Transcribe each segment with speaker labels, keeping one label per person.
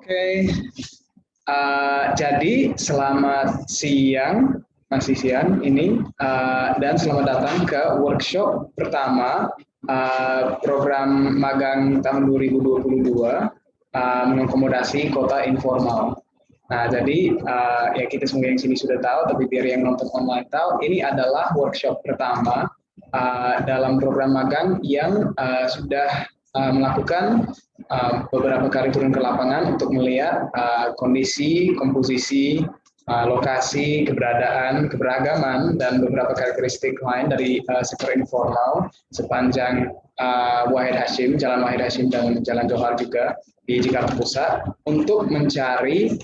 Speaker 1: Oke, jadi selamat siang, masih siang ini, dan selamat datang ke workshop pertama program magang tahun 2022 mengakomodasi kota informal. Nah, jadi ya kita semua yang sini sudah tahu, tapi biar yang nonton online tahu, ini adalah workshop pertama dalam program magang yang sudah melakukan beberapa kali turun ke lapangan untuk melihat kondisi, komposisi, lokasi, keberadaan, keberagaman, dan beberapa karakteristik lain dari sektor informal sepanjang Wahid Hasyim, Jalan Wahid Hasyim dan Jalan Johar juga di Jakarta Pusat untuk mencari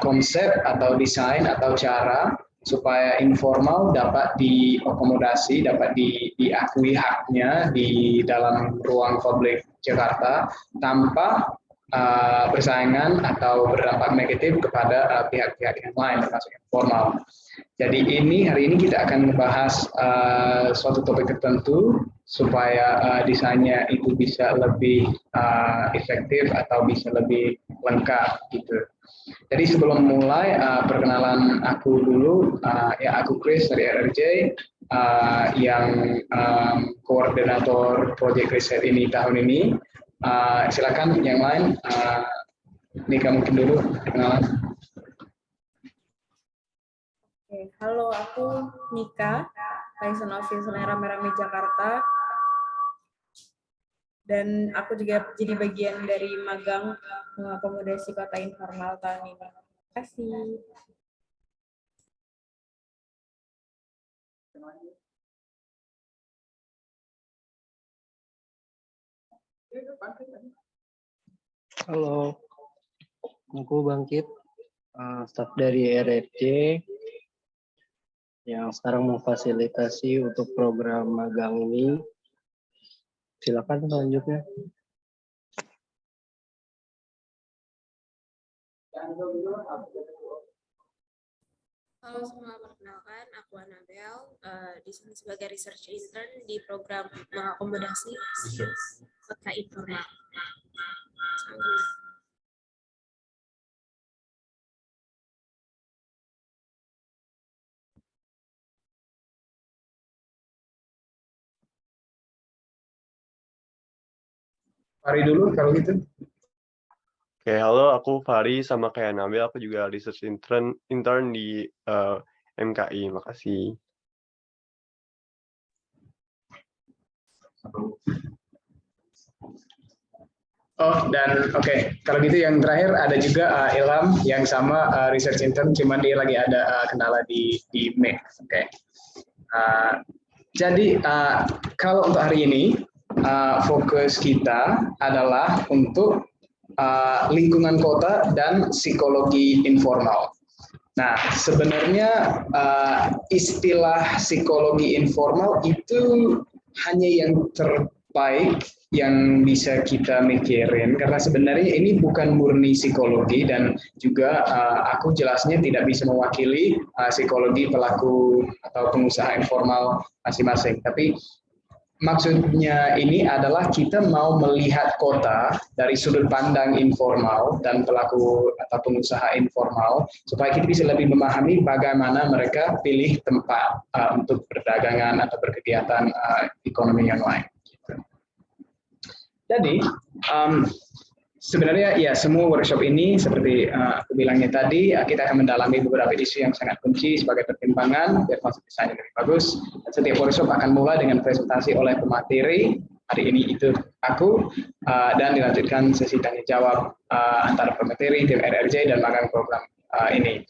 Speaker 1: konsep atau desain atau cara supaya informal dapat diakomodasi, dapat diakui haknya di dalam ruang publik Jakarta tanpa persaingan atau berdampak negatif kepada pihak-pihak yang lain termasuk informal. Jadi hari ini kita akan membahas suatu topik tertentu supaya desainnya itu bisa lebih efektif atau bisa lebih lengkap gitu. Jadi sebelum mulai perkenalan aku dulu, ya aku Chris dari RRJ yang koordinator proyek riset ini tahun ini. Silakan yang lain, Nika mungkin dulu perkenalan.
Speaker 2: Oke, halo, aku Nika, Liaison Officer Rame-Rame Jakarta. Dan aku juga jadi bagian dari magang mengakomodasi kota informal tahun ini. Terima kasih.
Speaker 3: Halo, aku Bangkit, staf dari RRJ yang sekarang memfasilitasi untuk program magang ini. Silakan selanjutnya.
Speaker 4: Halo semua, perkenalkan aku Anabel, di sini sebagai research intern di program mengakomodasi kota informal.
Speaker 1: Fahri dulu kalau gitu.
Speaker 5: Oke, halo, aku Fahri, sama kayak Nabil, aku juga research intern di MKI. Makasih.
Speaker 1: Oh, dan oke, kalau gitu yang terakhir ada juga Ilham yang sama research intern, cuman dia lagi ada kendala di Mac. Oke. Jadi kalau untuk hari ini fokus kita adalah untuk lingkungan kota dan psikologi informal. Nah, sebenarnya istilah psikologi informal itu hanya yang terbaik yang bisa kita mikirin, karena sebenarnya ini bukan murni psikologi dan juga aku jelasnya tidak bisa mewakili psikologi pelaku atau pengusaha informal masing-masing. Tapi maksudnya ini adalah kita mau melihat kota dari sudut pandang informal dan pelaku atau pengusaha informal supaya kita bisa lebih memahami bagaimana mereka pilih tempat untuk perdagangan atau berkegiatan ekonomi yang lain. Jadi sebenarnya ya semua workshop ini seperti aku bilangnya tadi, kita akan mendalami beberapa isu yang sangat kunci sebagai pertimbangan biar konsep desainnya lebih bagus. Dan setiap workshop akan mulai dengan presentasi oleh pemateri. Hari ini itu aku, dan dilanjutkan sesi tanya jawab antara pemateri, tim RRJ dan magang program ini.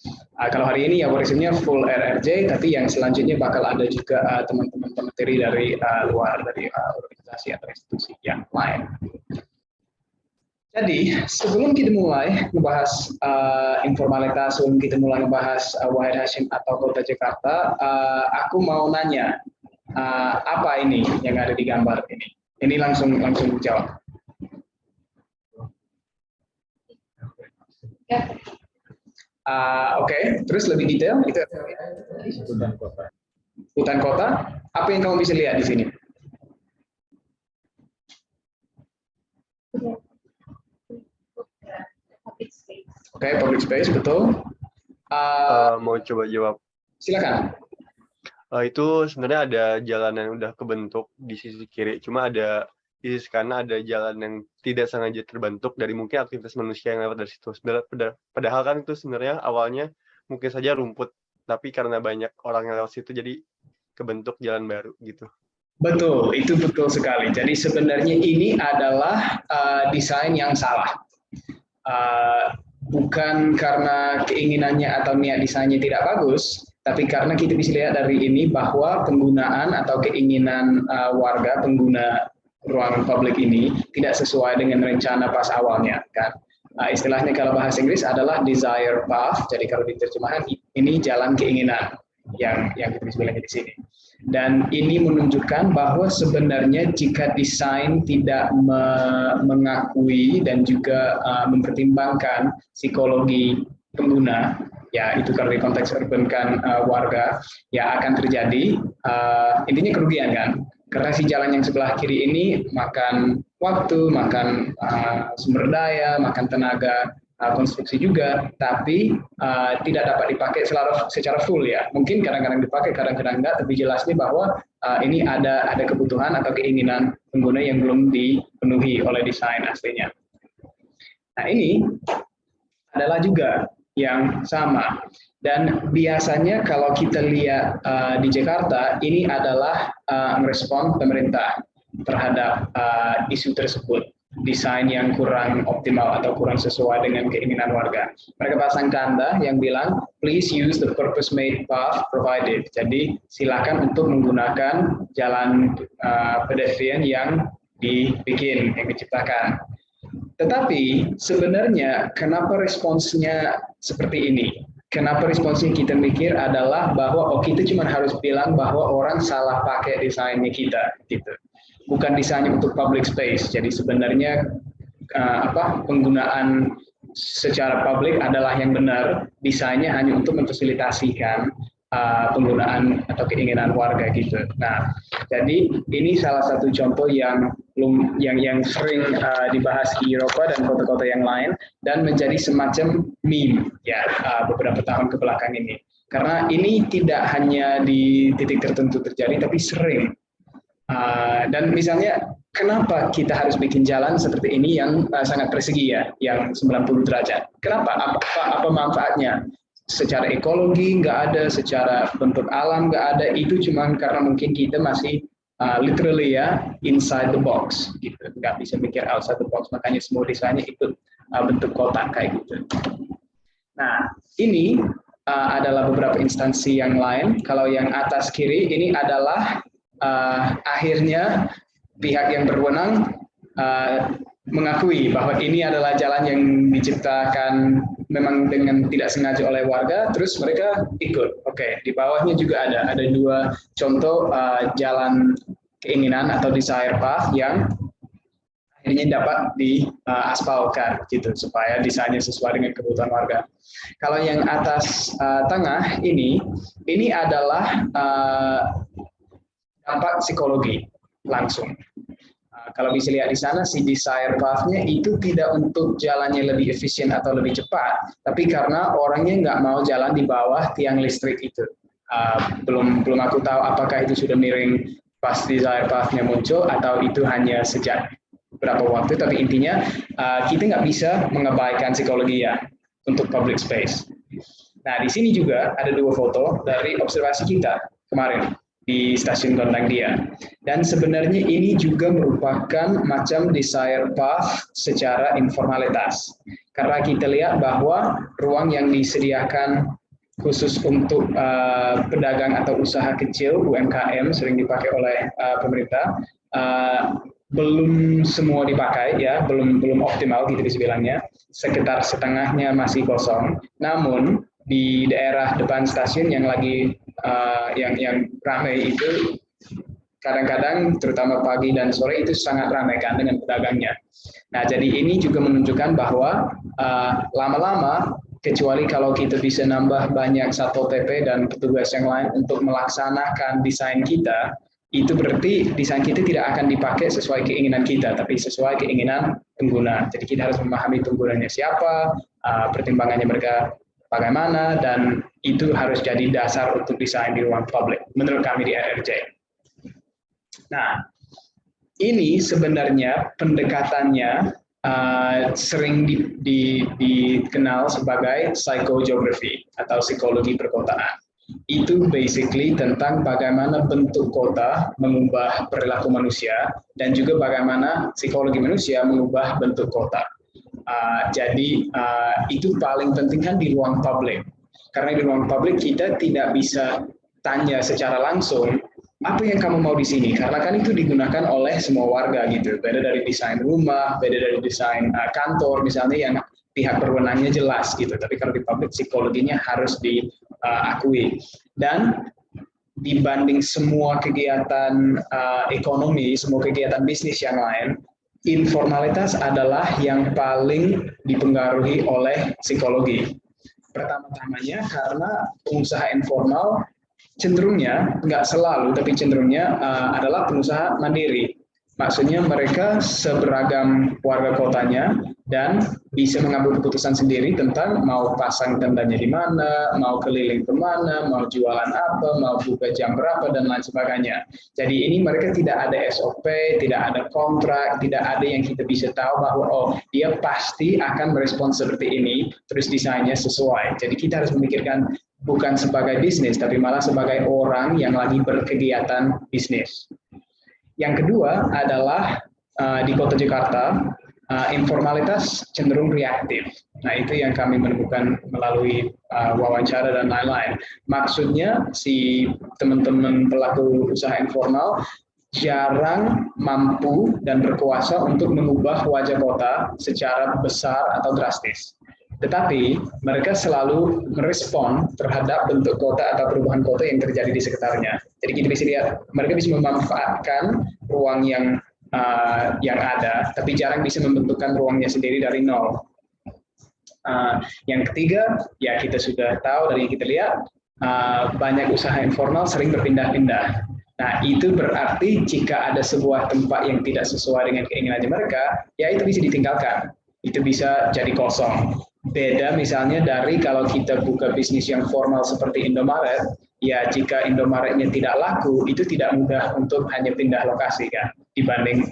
Speaker 1: Kalau hari ini ya workshopnya full RRJ, tapi yang selanjutnya bakal ada juga teman-teman pemateri dari luar dari organisasi atau institusi yang lain. Jadi sebelum kita mulai membahas informalitas, sebelum kita mulai membahas Wahid Hasyim atau Kota Jakarta, aku mau nanya apa ini yang ada di gambar ini? Ini langsung jawab. Oke, terus lebih detail itu hutan kota. Hutan kota. Apa yang kamu bisa lihat di sini? Oke, public space, betul.
Speaker 5: Mau coba jawab.
Speaker 1: Silakan.
Speaker 5: Itu sebenarnya ada jalan yang udah kebentuk di sisi kiri, cuma ada di sisi kanan ada jalan yang tidak sengaja terbentuk dari mungkin aktivitas manusia yang lewat dari situ. Padahal kan itu sebenarnya awalnya mungkin saja rumput, tapi karena banyak orang yang lewat situ jadi kebentuk jalan baru gitu.
Speaker 1: Betul, itu betul sekali. Jadi sebenarnya ini adalah desain yang salah. Bukan karena keinginannya atau niat desainnya tidak bagus, tapi karena kita bisa lihat dari ini bahwa penggunaan atau keinginan warga pengguna ruang publik ini tidak sesuai dengan rencana pas awalnya, kan? Istilahnya kalau bahasa Inggris adalah desire path. Jadi kalau diterjemahkan ini jalan keinginan yang kita bisa bilang di sini. Dan ini menunjukkan bahwa sebenarnya jika desain tidak mengakui dan juga mempertimbangkan psikologi pengguna, ya itu kalau di konteks urban kan warga, ya akan terjadi intinya kerugian kan. Karena si jalan yang sebelah kiri ini makan waktu, makan sumber daya, makan tenaga konstruksi juga, tapi tidak dapat dipakai secara full ya. Mungkin kadang-kadang dipakai, kadang-kadang enggak, tapi jelasnya bahwa ini ada kebutuhan atau keinginan pengguna yang belum dipenuhi oleh desain aslinya. Nah ini adalah juga yang sama. Dan biasanya kalau kita lihat di Jakarta, ini adalah respon pemerintah terhadap isu tersebut. Desain yang kurang optimal atau kurang sesuai dengan keinginan warga. Mereka pasang tanda yang bilang, please use the purpose-made path provided. Jadi silakan untuk menggunakan jalan pedestrian yang dibikin, yang diciptakan. Tetapi sebenarnya kenapa responsnya seperti ini? Kenapa responsnya kita mikir adalah bahwa kita cuma harus bilang bahwa orang salah pakai desainnya kita, gitu. Bukan desainnya untuk public space. Jadi sebenarnya penggunaan secara publik adalah yang benar. Desainnya hanya untuk memfasilitasikan penggunaan atau keinginan warga gitu. Nah, jadi ini salah satu contoh yang sering dibahas di Eropa dan kota-kota yang lain dan menjadi semacam meme ya beberapa tahun ke belakang ini. Karena ini tidak hanya di titik tertentu terjadi, tapi sering. Dan misalnya kenapa kita harus bikin jalan seperti ini yang sangat persegi ya, yang 90 derajat? Kenapa? Apa manfaatnya? Secara ekologi nggak ada, secara bentuk alam nggak ada. Itu cuma karena mungkin kita masih literally ya inside the box, gitu. Nggak bisa mikir outside the box. Makanya semua desainnya ikut bentuk kotak kayak gitu. Nah ini adalah beberapa instansi yang lain. Kalau yang atas kiri ini adalah akhirnya pihak yang berwenang mengakui bahwa ini adalah jalan yang diciptakan memang dengan tidak sengaja oleh warga, terus mereka ikut. Oke, di bawahnya juga ada dua contoh jalan keinginan atau desire path yang akhirnya dapat diaspalkan gitu supaya desainnya sesuai dengan kebutuhan warga. Kalau yang atas tengah ini adalah dampak psikologi langsung. Kalau bisa lihat di sana, si desire path-nya itu tidak untuk jalannya lebih efisien atau lebih cepat, tapi karena orangnya nggak mau jalan di bawah tiang listrik itu. Belum aku tahu apakah itu sudah miring pas desire path-nya muncul atau itu hanya sejak beberapa waktu, tapi intinya kita nggak bisa mengabaikan psikologi ya untuk public space. Nah, di sini juga ada dua foto dari observasi kita kemarin di stasiun Gondang Dia. Dan sebenarnya ini juga merupakan macam desire path secara informalitas. Karena kita lihat bahwa ruang yang disediakan khusus untuk pedagang atau usaha kecil, UMKM, sering dipakai oleh pemerintah, belum semua dipakai, ya, belum optimal gitu bisa bilangnya. Sekitar setengahnya masih kosong. Namun di daerah depan stasiun yang lagi yang ramai itu kadang-kadang terutama pagi dan sore itu sangat ramai kan dengan pedagangnya. Nah, jadi ini juga menunjukkan bahwa lama-lama kecuali kalau kita bisa nambah banyak Satpol PP dan petugas yang lain untuk melaksanakan desain kita, itu berarti desain kita tidak akan dipakai sesuai keinginan kita, tapi sesuai keinginan pengguna. Jadi kita harus memahami penggunanya siapa, pertimbangannya mereka bagaimana, dan itu harus jadi dasar untuk desain di ruang publik menurut kami di RRJ. Nah, ini sebenarnya pendekatannya sering dikenal sebagai psychogeography atau psikologi perkotaan. Itu basically tentang bagaimana bentuk kota mengubah perilaku manusia dan juga bagaimana psikologi manusia mengubah bentuk kota. Jadi itu paling penting kan di ruang publik, karena di ruang publik kita tidak bisa tanya secara langsung apa yang kamu mau di sini, karena kan itu digunakan oleh semua warga gitu. Beda dari desain rumah, beda dari desain kantor misalnya yang pihak berwenangnya jelas gitu. Tapi kalau di publik psikologinya harus diakui. Dan dibanding semua kegiatan ekonomi, semua kegiatan bisnis yang lain, informalitas adalah yang paling dipengaruhi oleh psikologi. Pertama-tamanya karena pengusaha informal cenderungnya, nggak selalu, tapi cenderungnya adalah pengusaha mandiri. Maksudnya mereka seberagam warga kotanya dan bisa mengambil keputusan sendiri tentang mau pasang tendanya di mana, mau keliling kemana, mau jualan apa, mau buka jam berapa, dan lain sebagainya. Jadi ini mereka tidak ada SOP, tidak ada kontrak, tidak ada yang kita bisa tahu bahwa oh dia pasti akan merespons seperti ini, terus desainnya sesuai. Jadi kita harus memikirkan bukan sebagai bisnis, tapi malah sebagai orang yang lagi berkegiatan bisnis. Yang kedua adalah di Kota Jakarta, informalitas cenderung reaktif. Nah, itu yang kami menemukan melalui wawancara dan lain-lain. Maksudnya, si teman-teman pelaku usaha informal jarang mampu dan berkuasa untuk mengubah wajah kota secara besar atau drastis. Tetapi mereka selalu merespon terhadap bentuk kota atau perubahan kota yang terjadi di sekitarnya. Jadi kita bisa lihat, mereka bisa memanfaatkan ruang yang ada, tapi jarang bisa membentukkan ruangnya sendiri dari nol. Yang ketiga, ya kita sudah tahu dari yang kita lihat, banyak usaha informal sering berpindah-pindah. Nah, itu berarti jika ada sebuah tempat yang tidak sesuai dengan keinginannya mereka, ya itu bisa ditinggalkan. Itu bisa jadi kosong. Beda misalnya dari kalau kita buka bisnis yang formal seperti Indomaret, ya jika Indomaretnya tidak laku, itu tidak mudah untuk hanya pindah lokasi kan, dibanding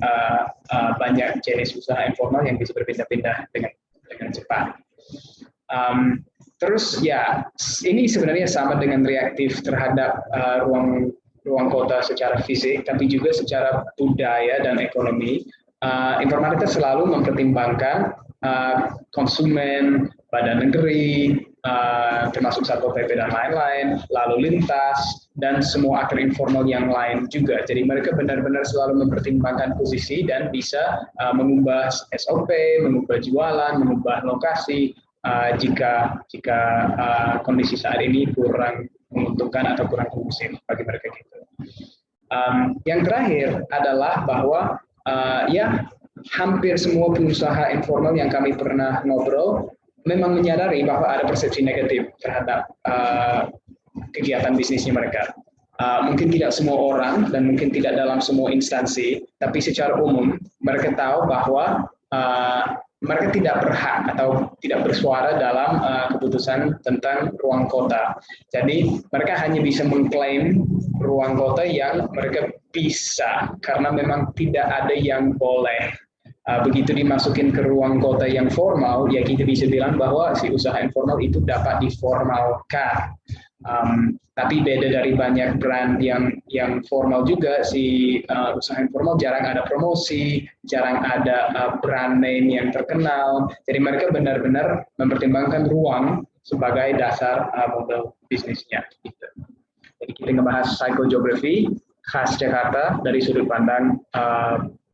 Speaker 1: banyak jenis usaha informal yang bisa berpindah-pindah dengan cepat. Terus ya, ini sebenarnya sama dengan reaktif terhadap ruang kota secara fisik, tapi juga secara budaya dan ekonomi. Informalitas selalu mempertimbangkan konsumen, badan negeri, termasuk Satpol PP dan lain-lain, lalu lintas, dan semua aktor informal yang lain juga. Jadi mereka benar-benar selalu mempertimbangkan posisi dan bisa mengubah SOP, mengubah jualan, mengubah lokasi jika kondisi saat ini kurang menguntungkan atau kurang kondusif bagi mereka gitu. Yang terakhir adalah bahwa ya hampir semua pengusaha informal yang kami pernah ngobrol memang menyadari bahwa ada persepsi negatif terhadap kegiatan bisnisnya mereka. Mungkin tidak semua orang dan mungkin tidak dalam semua instansi, tapi secara umum mereka tahu bahwa mereka tidak berhak atau tidak bersuara dalam keputusan tentang ruang kota. Jadi mereka hanya bisa mengklaim ruang kota yang mereka bisa, karena memang tidak ada yang boleh. Begitu dimasukin ke ruang kota yang formal, ya kita bisa bilang bahwa si usaha informal itu dapat diformalkan. Tapi beda dari banyak brand yang formal juga, si usaha informal jarang ada promosi, jarang ada brand name yang terkenal. Jadi mereka benar-benar mempertimbangkan ruang sebagai dasar model bisnisnya. Gitu. Jadi kita ngebahas psychogeography khas Jakarta dari sudut pandang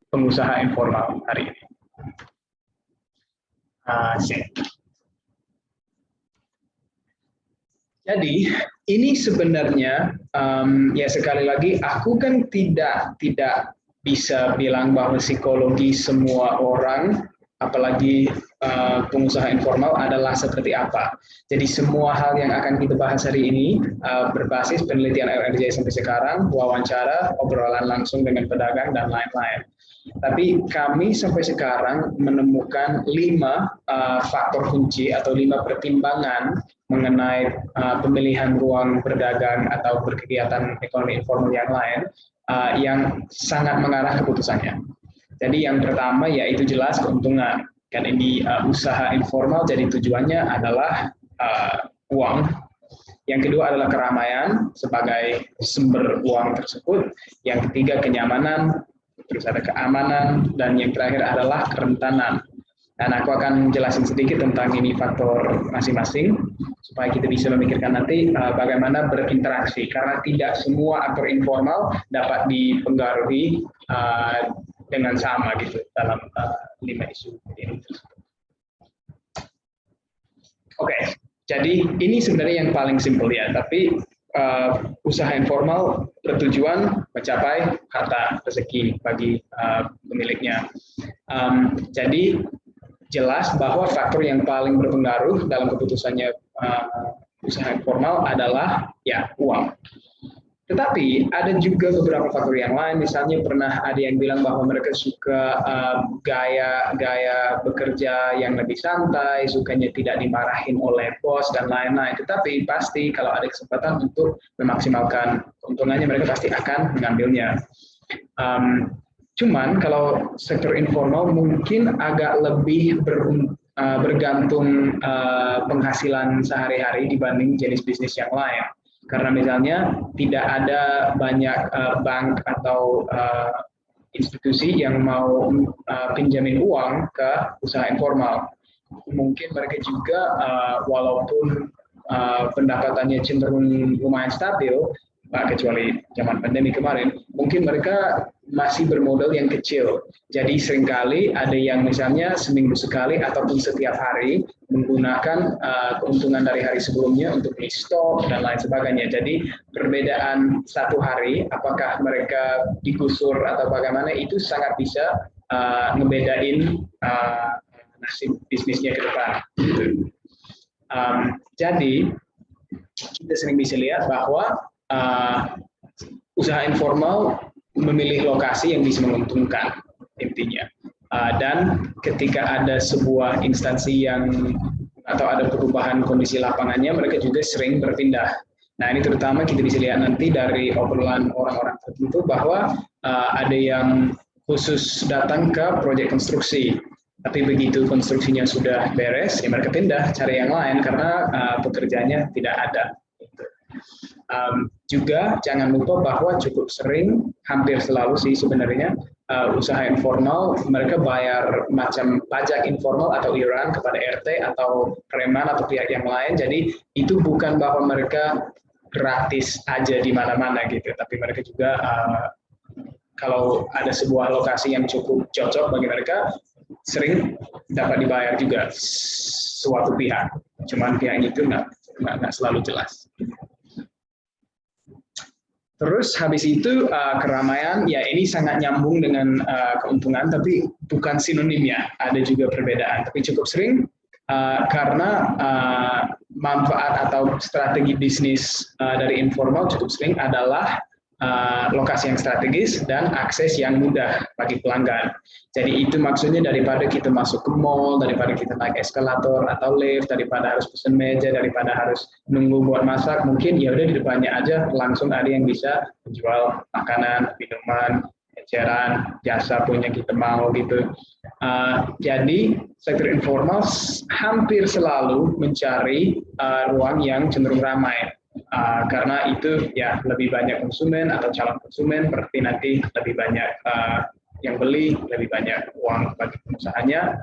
Speaker 1: pengusaha informal hari ini. Jadi ini sebenarnya ya sekali lagi aku kan tidak bisa bilang bahwa psikologi semua orang apalagi pengusaha informal adalah seperti apa. Jadi semua hal yang akan kita bahas hari ini berbasis penelitian LRJ sampai sekarang, wawancara, obrolan langsung dengan pedagang, dan lain-lain. Tapi kami sampai sekarang menemukan 5 faktor kunci atau 5 pertimbangan mengenai pemilihan ruang berdagang atau berkegiatan ekonomi informal yang lain yang sangat mengarah keputusannya. Jadi yang pertama yaitu jelas keuntungan. Kan ini usaha informal, jadi tujuannya adalah uang. Yang kedua adalah keramaian sebagai sumber uang tersebut. Yang ketiga kenyamanan, terus ada keamanan, dan yang terakhir adalah kerentanan. Dan aku akan jelasin sedikit tentang ini faktor masing-masing supaya kita bisa memikirkan nanti bagaimana berinteraksi, karena tidak semua aktor informal dapat dipengaruhi dengan sama gitu dalam 5 isu ini. Oke, jadi ini sebenarnya yang paling simpel ya, tapi usaha informal bertujuan mencapai harta rezeki bagi pemiliknya. Jadi jelas bahwa faktor yang paling berpengaruh dalam keputusannya usaha informal adalah ya uang. Tetapi ada juga beberapa faktor yang lain, misalnya pernah ada yang bilang bahwa mereka suka gaya bekerja yang lebih santai, sukanya tidak dimarahin oleh bos dan lain-lain. Tetapi pasti kalau ada kesempatan untuk memaksimalkan keuntungannya, mereka pasti akan mengambilnya. Cuman kalau sektor informal mungkin agak lebih bergantung penghasilan sehari-hari dibanding jenis bisnis yang lain. Karena misalnya tidak ada banyak bank atau institusi yang mau pinjamin uang ke usaha informal. Mungkin mereka juga walaupun pendapatannya cenderung lumayan stabil, kecuali zaman pandemi kemarin, mungkin mereka masih bermodal yang kecil. Jadi seringkali ada yang misalnya seminggu sekali ataupun setiap hari menggunakan keuntungan dari hari sebelumnya untuk beli stok dan lain sebagainya. Jadi perbedaan satu hari, apakah mereka digusur atau bagaimana, itu sangat bisa ngebedain nasib bisnisnya ke depan. Jadi kita sering bisa lihat bahwa usaha informal memilih lokasi yang bisa menguntungkan intinya. Dan ketika ada sebuah instansi yang atau ada perubahan kondisi lapangannya, mereka juga sering berpindah. Nah ini terutama kita bisa lihat nanti dari obrolan orang-orang tertentu bahwa ada yang khusus datang ke proyek konstruksi. Tapi begitu konstruksinya sudah beres, ya mereka pindah cari yang lain karena pekerjaannya tidak ada. Juga jangan lupa bahwa cukup sering, hampir selalu sih sebenarnya, usaha informal mereka bayar macam pajak informal atau iuran kepada RT atau preman atau pihak yang lain. Jadi itu bukan bahwa mereka gratis aja di mana-mana gitu, tapi mereka juga kalau ada sebuah lokasi yang cukup cocok bagi mereka, sering dapat dibayar juga suatu pihak. Cuman pihak itu nggak selalu jelas. Terus habis itu keramaian, ya ini sangat nyambung dengan keuntungan, tapi bukan sinonimnya, ada juga perbedaan. Tapi cukup sering karena manfaat atau strategi bisnis dari informal cukup sering adalah lokasi yang strategis dan akses yang mudah bagi pelanggan. Jadi itu maksudnya daripada kita masuk ke mall, daripada kita naik eskalator atau lift, daripada harus pesen meja, daripada harus nunggu buat masak, mungkin ya udah di depannya aja langsung ada yang bisa menjual makanan, minuman, eceran, jasa pun yang kita mau gitu. Jadi sektor informal hampir selalu mencari ruang yang cenderung ramai. Karena itu ya lebih banyak konsumen atau calon konsumen, berarti nanti lebih banyak yang beli, lebih banyak uang bagi penusahanya.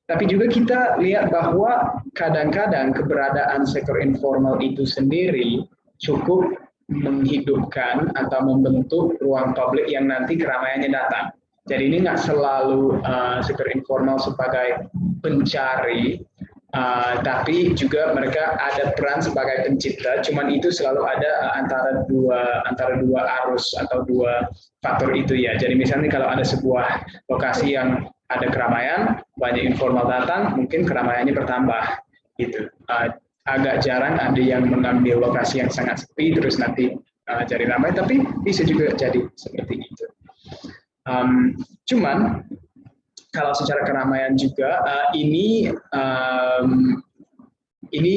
Speaker 1: Tapi juga kita lihat bahwa kadang-kadang keberadaan sektor informal itu sendiri cukup menghidupkan atau membentuk ruang publik yang nanti keramaiannya datang. Jadi ini nggak selalu sektor informal sebagai pencari Tapi juga mereka ada peran sebagai pencipta, cuman itu selalu ada antara dua arus atau dua faktor itu ya. Jadi misalnya kalau ada sebuah lokasi yang ada keramaian, banyak informal datang, mungkin keramaiannya bertambah gitu. Agak jarang ada yang mengambil lokasi yang sangat sepi terus nanti jadi ramai, tapi bisa juga jadi seperti itu. Cuman kalau secara keramaian juga ini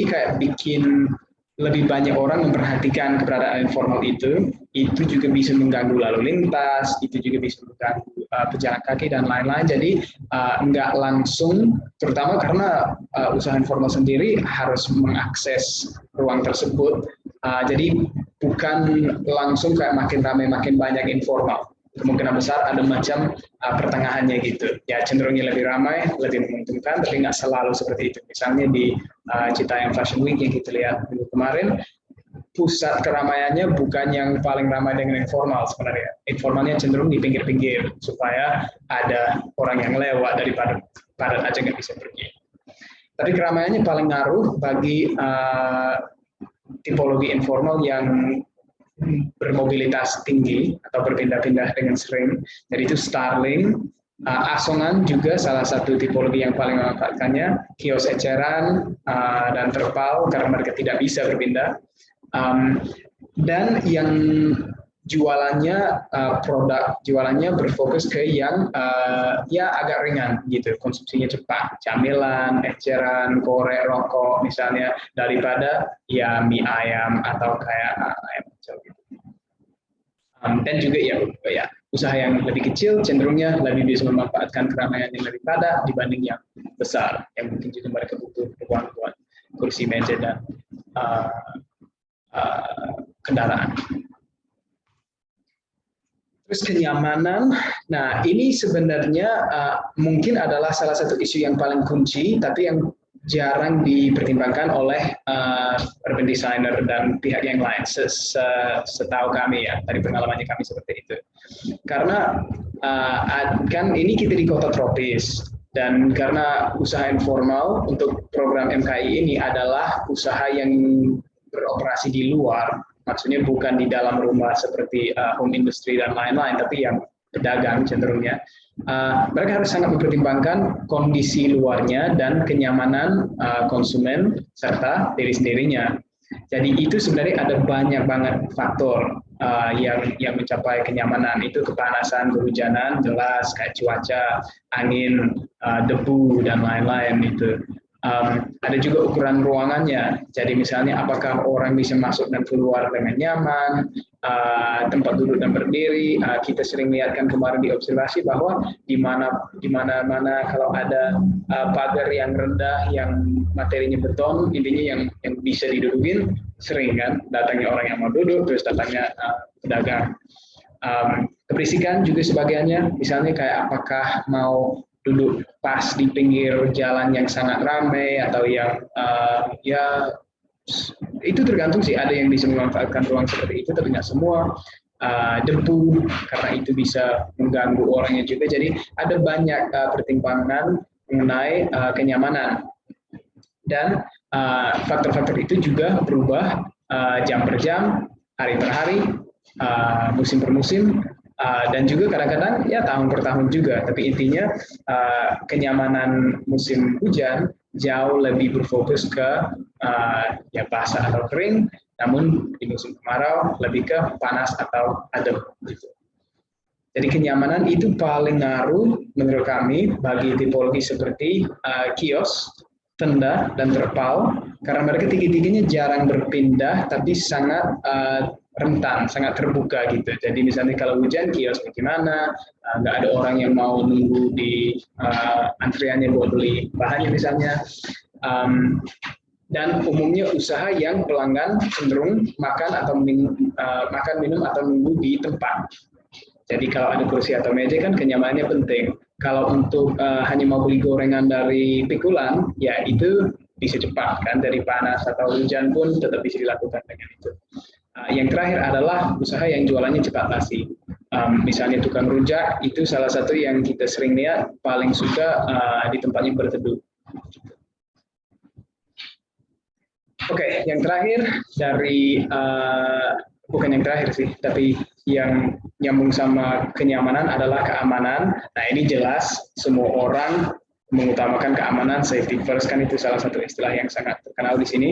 Speaker 1: kayak bikin lebih banyak orang memperhatikan keberadaan informal itu juga bisa mengganggu lalu lintas, itu juga bisa mengganggu pejalan kaki dan lain-lain. Jadi nggak langsung, terutama karena usaha informal sendiri harus mengakses ruang tersebut. Jadi bukan langsung kayak makin ramai makin banyak informal. Kemungkinan besar ada macam pertengahannya gitu. Ya cenderungnya lebih ramai, lebih menguntungkan, tapi nggak selalu seperti itu. Misalnya di Citayam Fashion Week yang kita lihat minggu kemarin, pusat keramaiannya bukan yang paling ramai dengan informal sebenarnya. Informalnya cenderung di pinggir-pinggir supaya ada orang yang lewat daripada padat aja nggak bisa pergi. Tapi keramaiannya paling ngaruh bagi tipologi informal yang bermobilitas tinggi atau berpindah-pindah dengan sering. Jadi itu Starling, asongan juga salah satu tipologi yang paling memanfaatkannya, kios eceran dan terpal karena mereka tidak bisa berpindah. Dan yang jualannya berfokus ke yang ya agak ringan gitu, konsumsinya cepat, camilan, eceran, korek, rokok misalnya, daripada ya mie ayam atau kayak ayam kecil gitu. Dan juga ya usaha yang lebih kecil cenderungnya lebih bisa memanfaatkan keramaian yang lebih padat dibanding yang besar, yang mungkin juga mereka butuh ruang buat kursi, meja dan kendaraan. Terus kenyamanan, nah ini sebenarnya mungkin adalah salah satu isu yang paling kunci, tapi yang jarang dipertimbangkan oleh urban designer dan pihak yang lain, setahu kami ya, dari pengalamannya kami seperti itu. Karena kan ini kita di kota tropis, dan karena usaha informal untuk program MKI ini adalah usaha yang beroperasi di luar, maksudnya bukan di dalam rumah seperti home industry dan lain-lain, tapi yang pedagang cenderungnya. Mereka harus sangat mempertimbangkan kondisi luarnya dan kenyamanan konsumen serta diri sendirinya. Jadi itu sebenarnya ada banyak banget faktor yang mencapai kenyamanan. Itu kepanasan, kehujanan, jelas kayak cuaca, angin, debu dan lain-lain itu. Ada juga ukuran ruangannya. Jadi misalnya apakah orang bisa masuk dan keluar dengan nyaman, tempat duduk dan berdiri. Kita sering lihatkan kemarin di observasi bahwa di mana-mana kalau ada pagar yang rendah yang materinya beton, intinya yang bisa didudukin, sering kan datangnya orang yang mau duduk, terus datangnya pedagang. Keberisikan juga sebagiannya, misalnya kayak apakah mau duduk pas di pinggir jalan yang sangat ramai atau yang ya itu tergantung sih, ada yang bisa memanfaatkan ruang seperti itu tapi nggak semua. Debu karena itu bisa mengganggu orangnya juga, jadi ada banyak pertimbangan mengenai kenyamanan, dan faktor-faktor itu juga berubah jam per jam, hari per hari, musim per musim. Dan juga kadang-kadang ya tahun per tahun juga, tapi intinya kenyamanan musim hujan jauh lebih berfokus ke ya basah atau kering, namun di musim kemarau lebih ke panas atau adem gitu. Jadi kenyamanan itu paling ngaruh menurut kami bagi tipologi seperti kios, tenda, dan terpal, karena mereka tiga-tiganya jarang berpindah tapi sangat rentan, sangat terbuka gitu. Jadi misalnya kalau hujan, kios bagaimana, nggak ada orang yang mau nunggu di antriannya buat beli bahannya misalnya. Dan umumnya usaha yang pelanggan cenderung makan minum atau nunggu di tempat. Jadi kalau ada kursi atau meja kan kenyamanannya penting. Kalau untuk hanya mau beli gorengan dari pikulan, ya itu bisa cepat kan, dari panas atau hujan pun tetap bisa dilakukan dengan itu. Yang terakhir adalah usaha yang jualannya cepat basi. Misalnya tukang rujak, itu salah satu yang kita sering lihat paling suka di tempatnya berteduh. Oke, yang terakhir dari bukan yang terakhir sih, tapi yang nyambung sama kenyamanan adalah keamanan. Nah, ini jelas semua orang mengutamakan keamanan, safety first, kan itu salah satu istilah yang sangat terkenal di sini.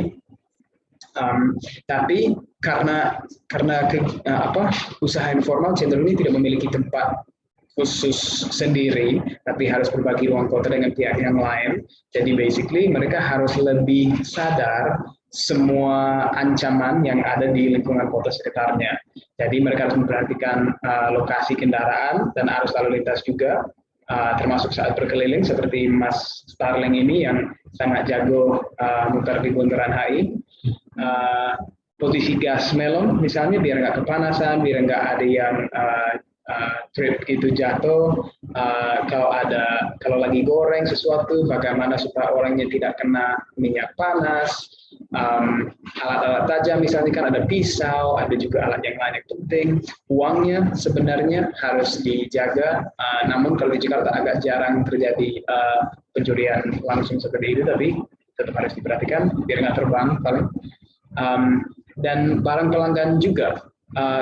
Speaker 1: Tapi karena usaha informal cenderungnya tidak memiliki tempat khusus sendiri, tapi harus berbagi ruang kota dengan pihak yang lain. Jadi basically mereka harus lebih sadar semua ancaman yang ada di lingkungan kota sekitarnya. Jadi mereka harus memperhatikan lokasi kendaraan dan arus lalu lintas juga, termasuk saat berkeliling seperti Mas Starling ini yang sangat jago muter di bundaran HI. Posisi gas melon misalnya biar nggak kepanasan, biar nggak ada yang trip itu jatuh. Kalau lagi goreng sesuatu, bagaimana supaya orangnya tidak kena minyak panas. Alat-alat tajam misalnya kan ada pisau, ada juga alat yang lain yang penting. Uangnya sebenarnya harus dijaga, namun kalau di Jakarta agak jarang terjadi pencurian langsung seperti itu, tapi tetap harus diperhatikan biar nggak terbang paling. Dan barang pelanggan juga.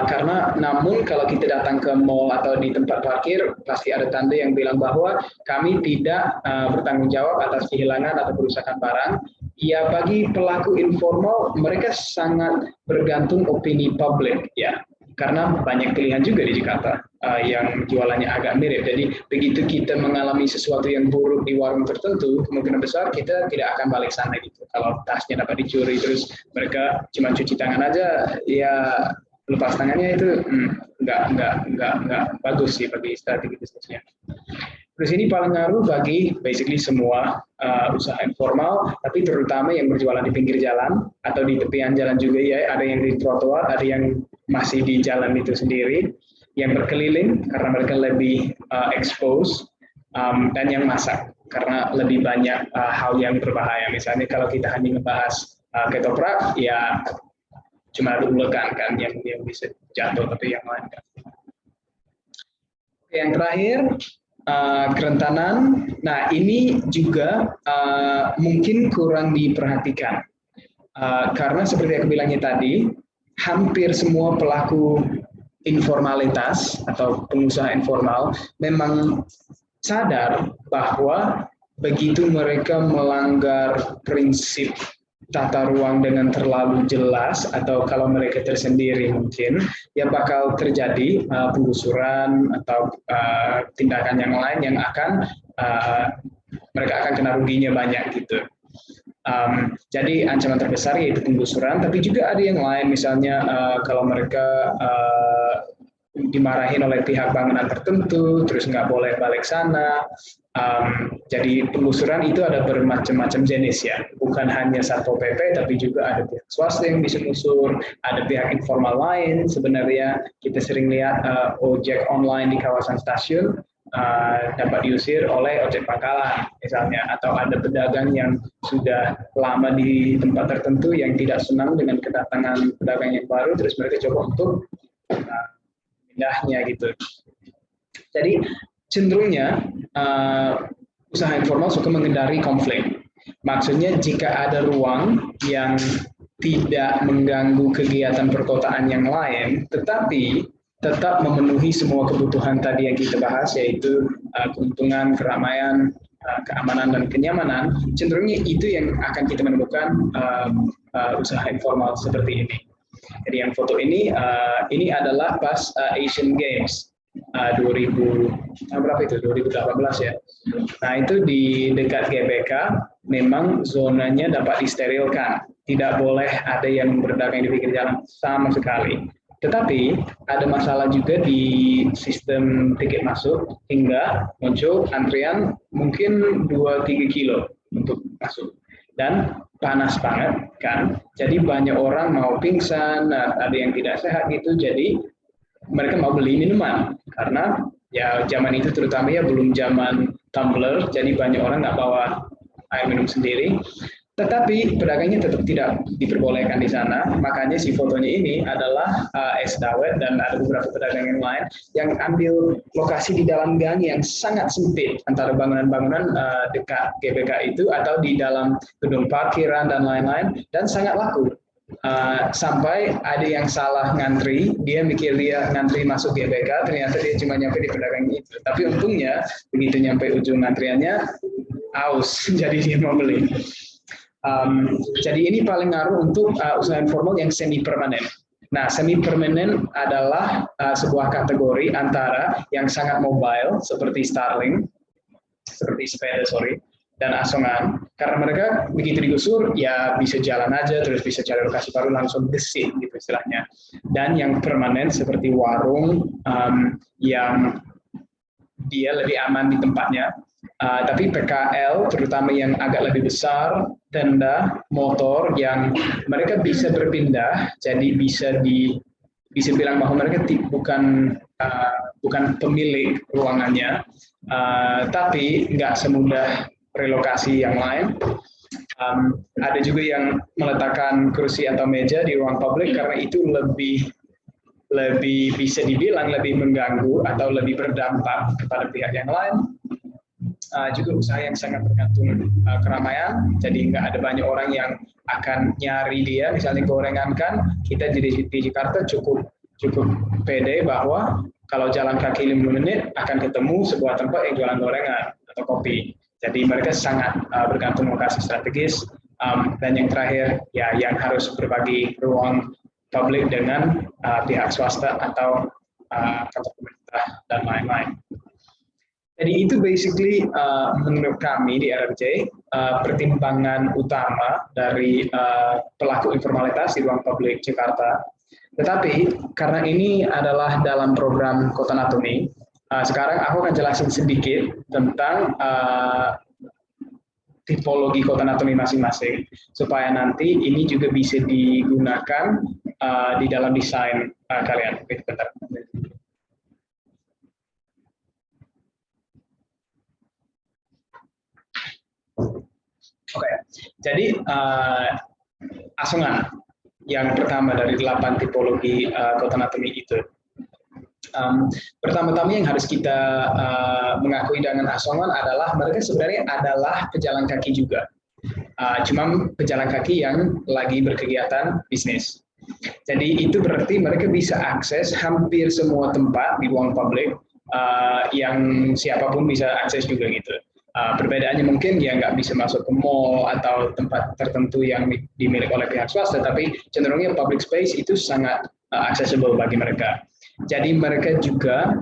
Speaker 1: Karena namun kalau kita datang ke mall atau di tempat parkir pasti ada tanda yang bilang bahwa kami tidak bertanggung jawab atas kehilangan atau kerusakan barang. Ya, bagi pelaku informal mereka sangat bergantung opini publik ya, karena banyak pilihan juga di Jakarta yang jualannya agak mirip. Jadi begitu kita mengalami sesuatu yang buruk di warung tertentu, kemungkinan besar kita tidak akan balik sana gitu. Kalau tasnya dapat dicuri terus mereka cuma cuci tangan aja, ya lepas tangannya itu nggak bagus sih bagi strategi bisnisnya. Terus ini paling ngaruh bagi basically semua usaha informal, tapi terutama yang berjualan di pinggir jalan atau di tepian jalan juga ya, ada yang di trotoar, ada yang masih di jalan itu sendiri, yang berkeliling karena mereka lebih expose, dan yang masak karena lebih banyak hal yang berbahaya. Misalnya kalau kita hanya ngebahas ketoprak, ya cuma ada ulekan kan yang bisa jatuh, tapi yang lain kan. Yang terakhir kerentanan. Nah ini juga mungkin kurang diperhatikan karena seperti aku bilangnya tadi, hampir semua pelaku informalitas atau pengusaha informal memang sadar bahwa begitu mereka melanggar prinsip tata ruang dengan terlalu jelas atau kalau mereka tersendiri mungkin ya bakal terjadi penggusuran atau tindakan yang lain yang akan mereka akan kena ruginya banyak gitu. Jadi ancaman terbesar yaitu penggusuran, tapi juga ada yang lain misalnya kalau mereka dimarahin oleh pihak bangunan tertentu, terus nggak boleh balik sana. Jadi penggusuran itu ada bermacam-macam jenis ya, bukan hanya Satpol PP, tapi juga ada pihak swasta yang bisa ngusur, ada pihak informal lain. Sebenarnya kita sering lihat ojek online di kawasan stasiun dapat diusir oleh ojek pangkalan misalnya, atau ada pedagang yang sudah lama di tempat tertentu yang tidak senang dengan kedatangan pedagang yang baru, terus mereka coba untuk pindahnya gitu. Jadi cenderungnya usaha informal suka menghindari konflik. Maksudnya jika ada ruang yang tidak mengganggu kegiatan perkotaan yang lain, tetapi tetap memenuhi semua kebutuhan tadi yang kita bahas, yaitu keuntungan, keramaian, keamanan, dan kenyamanan, cenderungnya itu yang akan kita menemukan usaha informal seperti ini. Jadi yang foto ini adalah pas Asian Games 2018 ya. Nah itu di dekat GBK memang zonanya dapat disterilkan, tidak boleh ada yang berdagang di pinggir jalan sama sekali. Tetapi ada masalah juga di sistem tiket masuk hingga muncul antrian mungkin 2-3 kilo untuk masuk. Dan panas banget kan, jadi banyak orang mau pingsan, ada yang tidak sehat gitu, jadi mereka mau beli minuman karena ya zaman itu terutama ya belum zaman tumbler, jadi banyak orang nggak bawa air minum sendiri. Tetapi pedagangnya tetap tidak diperbolehkan di sana, makanya si fotonya ini adalah es dawet dan ada beberapa pedagang yang lain yang ambil lokasi di dalam gang yang sangat sempit antara bangunan-bangunan dekat GBK itu atau di dalam gedung parkiran dan lain-lain, dan sangat laku. Sampai ada yang salah ngantri, dia mikir dia ngantri masuk GBK, ternyata dia cuma nyampe di pedagang itu. Tapi untungnya begitu nyampe ujung antriannya, aus, jadi dia mau beli. Jadi ini paling ngaruh untuk usaha informal yang semi permanen. Nah, semi permanen adalah sebuah kategori antara yang sangat mobile seperti Starlink, seperti sepeda, dan asongan. Karena mereka begitu digusur, ya bisa jalan aja, terus bisa cari lokasi baru langsung gesit gitu istilahnya. Dan yang permanen seperti warung yang dia lebih aman di tempatnya. Tapi PKL, terutama yang agak lebih besar, tenda, motor, yang mereka bisa berpindah, jadi bisa bilang bahwa mereka bukan pemilik ruangannya, tapi nggak semudah relokasi yang lain. Ada juga yang meletakkan kursi atau meja di ruang publik karena itu lebih bisa dibilang lebih mengganggu atau lebih berdampak kepada pihak yang lain. Juga usaha yang sangat bergantung keramaian, jadi nggak ada banyak orang yang akan nyari dia. Misalnya gorengan kan, kita di Jakarta cukup pede bahwa kalau jalan kaki 5 menit akan ketemu sebuah tempat yang jualan gorengan atau kopi. Jadi mereka sangat bergantung lokasi strategis. Dan yang terakhir, ya yang harus berbagi ruang publik dengan pihak swasta atau kantor pemerintah dan lain-lain. Jadi itu basically menurut kami di RRJ pertimbangan utama dari pelaku informalitas di ruang publik Jakarta. Tetapi karena ini adalah dalam program Kota Natumi, sekarang aku akan jelasin sedikit tentang tipologi Kota Natumi masing-masing, supaya nanti ini juga bisa digunakan di dalam desain kalian. Oke, bentar. Oke, jadi asongan yang pertama dari 8 tipologi Kota Natumi itu. Pertama-tama yang harus kita mengakui dengan asongan adalah mereka sebenarnya adalah pejalan kaki juga. Cuma pejalan kaki yang lagi berkegiatan bisnis. Jadi itu berarti mereka bisa akses hampir semua tempat di ruang publik yang siapapun bisa akses juga gitu. Perbedaannya mungkin dia nggak bisa masuk ke mall atau tempat tertentu yang dimiliki oleh pihak swasta, tapi cenderungnya public space itu sangat accessible bagi mereka. Jadi mereka juga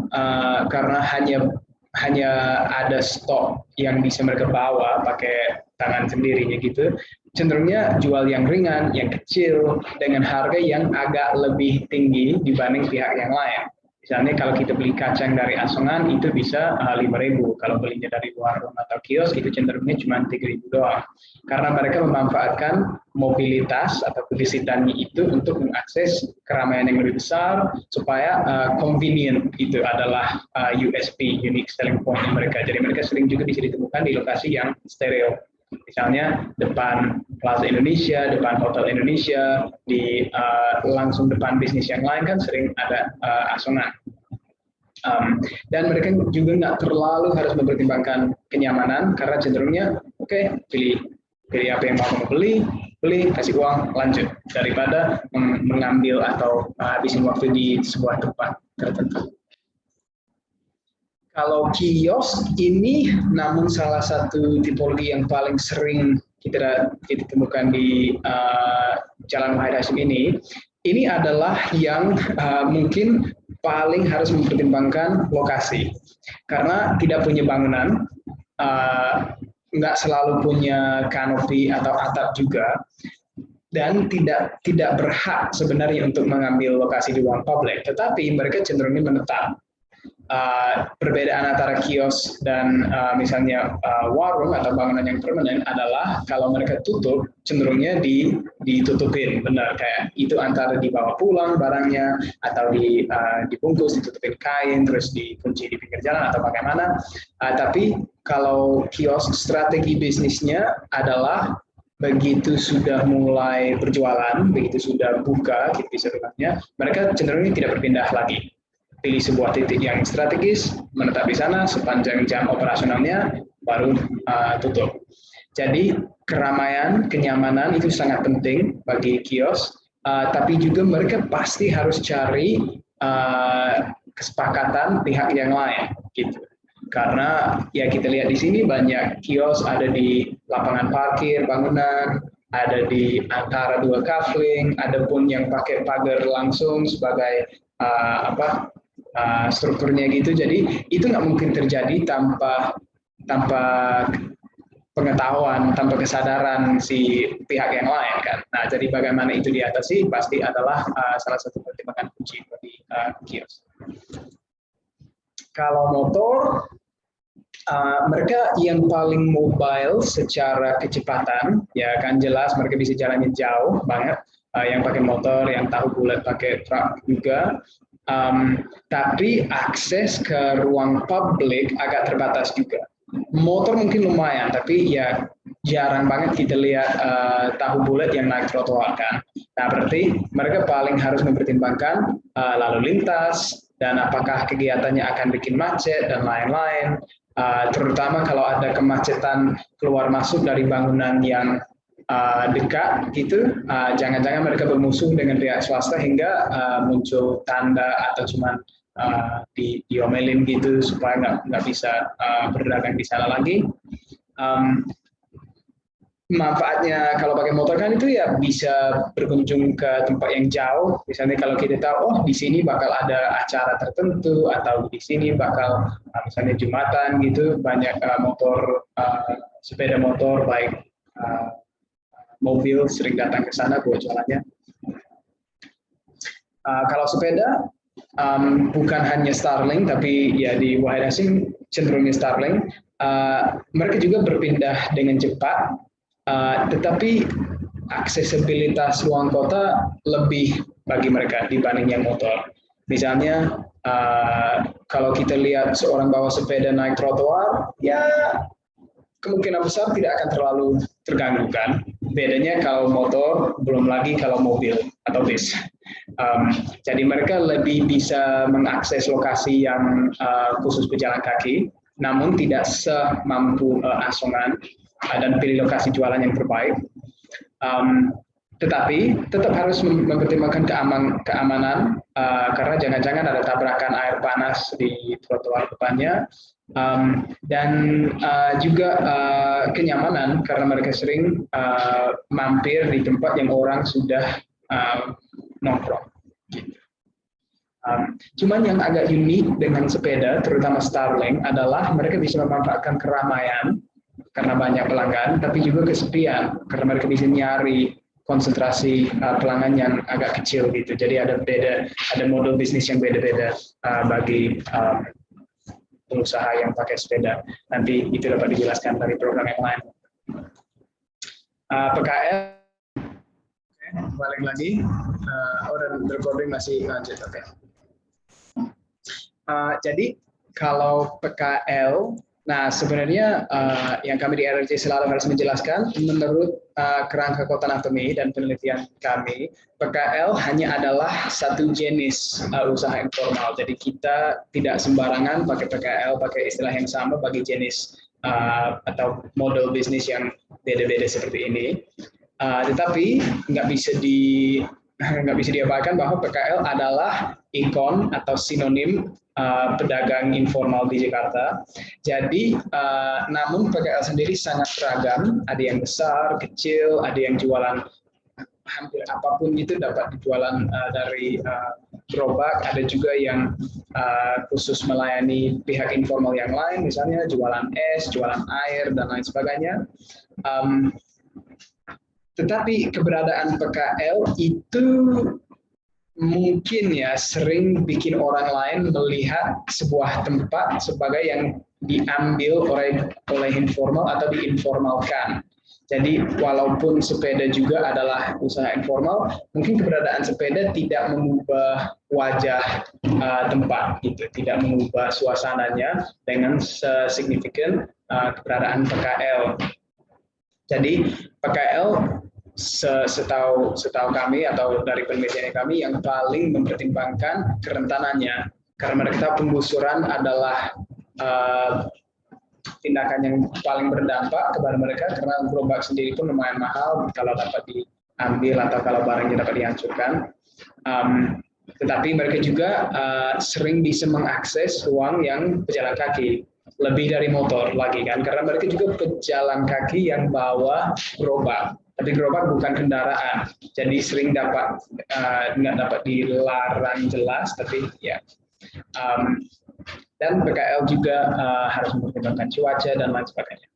Speaker 1: karena hanya ada stok yang bisa mereka bawa pakai tangan sendirinya gitu, cenderungnya jual yang ringan, yang kecil, dengan harga yang agak lebih tinggi dibanding pihak yang lain. Misalnya kalau kita beli kacang dari asongan itu bisa 5.000, kalau belinya dari warung atau kios itu cenderungnya cuma 3.000 doang. Karena mereka memanfaatkan mobilitas atau kedisitannya itu untuk mengakses keramaian yang lebih besar supaya convenient, itu adalah USP, unique selling point mereka. Jadi mereka sering juga bisa ditemukan di lokasi yang stereo. Misalnya depan Plaza Indonesia, depan Hotel Indonesia, di langsung depan bisnis yang lain kan sering ada asongan. Dan mereka juga nggak terlalu harus mempertimbangkan kenyamanan karena cenderungnya oke, pilih apa yang mau beli, kasih uang, lanjut, daripada mengambil atau habisin waktu di sebuah tempat tertentu. Kalau kios ini namun salah satu tipologi yang paling sering kita temukan di Jalan Wahid Hasyim ini adalah yang mungkin paling harus mempertimbangkan lokasi. Karena tidak punya bangunan, nggak selalu punya kanopi atau atap juga, dan tidak berhak sebenarnya untuk mengambil lokasi di ruang publik, tetapi mereka cenderungnya menetap. Perbedaan antara kios dan misalnya warung atau bangunan yang permanen adalah kalau mereka tutup cenderungnya ditutupin, benar, kayak itu antara dibawa pulang barangnya atau dibungkus, ditutupin kain terus dikunci di pinggir jalan atau bagaimana. Tapi kalau kios, strategi bisnisnya adalah begitu sudah mulai berjualan, begitu sudah buka, gitu bisa bilangnya, mereka cenderung tidak berpindah lagi. Pilih sebuah titik yang strategis, menetap di sana sepanjang jam operasionalnya, baru tutup. Jadi keramaian, kenyamanan itu sangat penting bagi kios, tapi juga mereka pasti harus cari kesepakatan pihak yang lain, gitu. Karena ya kita lihat di sini banyak kios ada di lapangan parkir, bangunan, ada di antara dua kafling, ada pun yang pakai pagar langsung sebagai strukturnya gitu. Jadi itu nggak mungkin terjadi tanpa pengetahuan, tanpa kesadaran si pihak yang lain kan. Nah, jadi bagaimana itu diatasi pasti adalah salah satu pertimbangan kunci bagi kios. Kalau motor, mereka yang paling mobile secara kecepatan, ya kan jelas mereka bisa jalannya jauh banget. Yang pakai motor, yang tahu bulat pakai truk juga. Tapi akses ke ruang publik agak terbatas juga. Motor mungkin lumayan, tapi ya jarang banget kita lihat tahu bulat yang naik trotoar kan. Nah, berarti mereka paling harus mempertimbangkan lalu lintas dan apakah kegiatannya akan bikin macet dan lain-lain. Terutama kalau ada kemacetan keluar masuk dari bangunan yang dekat gitu, jangan-jangan mereka bermusuh dengan pihak swasta hingga muncul tanda atau cuman diomelin gitu supaya nggak bisa berdagang di sana lagi. Manfaatnya kalau pakai motor kan itu ya bisa berkunjung ke tempat yang jauh. Misalnya kalau kita tahu, oh di sini bakal ada acara tertentu atau di sini bakal misalnya Jumatan gitu, banyak sepeda motor baik mobil sering datang ke sana buat jualannya. Kalau sepeda bukan hanya Starling, tapi ya di Wahid Hasim cenderungnya Starling. Mereka juga berpindah dengan cepat. Tetapi aksesibilitas ruang kota lebih bagi mereka dibanding yang motor. Misalnya kalau kita lihat seorang bawa sepeda naik trotoar, ya kemungkinan besar tidak akan terlalu terganggu kan. Bedanya kalau motor, belum lagi kalau mobil atau bis. Jadi mereka lebih bisa mengakses lokasi yang khusus pejalan kaki, namun tidak semampu asongan dan pilih lokasi jualan yang terbaik. Tetapi tetap harus mempertimbangkan keamanan karena jangan-jangan ada tabrakan air panas di trotoar depannya, dan juga kenyamanan karena mereka sering mampir di tempat yang orang sudah nongkrong. Gitu. Cuman yang agak unik dengan sepeda, terutama Starling, adalah mereka bisa memanfaatkan keramaian karena banyak pelanggan, tapi juga kesepian karena mereka bisa nyari konsentrasi pelanggan yang agak kecil gitu. Jadi ada model bisnis yang beda-beda bagi pengusaha yang pakai sepeda. Nanti itu dapat dijelaskan dari program yang lain. PKL, balik lagi. Dan recording masih lanjut, oke. Jadi kalau PKL, nah sebenarnya yang kami di RRC selalu harus menjelaskan, menurut kerangka kota anatomi dan penelitian kami, PKL hanya adalah satu jenis usaha informal. Jadi kita tidak sembarangan pakai PKL, pakai istilah yang sama bagi jenis atau model bisnis yang beda-beda seperti ini. Tetapi nggak bisa diapakan bahwa PKL adalah ikon atau sinonim pedagang informal di Jakarta. Jadi, namun PKL sendiri sangat beragam. Ada yang besar, kecil, ada yang jualan hampir apapun itu dapat dijualan dari gerobak. Ada juga yang khusus melayani pihak informal yang lain, misalnya jualan es, jualan air, dan lain sebagainya. Tetapi keberadaan PKL itu mungkin ya sering bikin orang lain melihat sebuah tempat sebagai yang diambil oleh informal atau diinformalkan. Jadi walaupun sepeda juga adalah usaha informal, mungkin keberadaan sepeda tidak mengubah wajah tempat, gitu, tidak mengubah suasananya dengan sesignifikan keberadaan PKL. Jadi PKL setahu kami atau dari penelitian kami yang paling mempertimbangkan kerentanannya, karena mereka penggusuran adalah tindakan yang paling berdampak kepada mereka, karena gerobak sendiri pun lumayan mahal kalau dapat diambil atau kalau barangnya dapat dihancurkan. Tetapi mereka juga sering bisa mengakses ruang yang pejalan kaki, lebih dari motor lagi kan, karena mereka juga pejalan kaki yang bawa gerobak. Tapi gerobak bukan kendaraan, jadi sering nggak dapat dilarang jelas, tapi ya. Dan PKL juga harus mempertimbangkan cuaca dan lain sebagainya.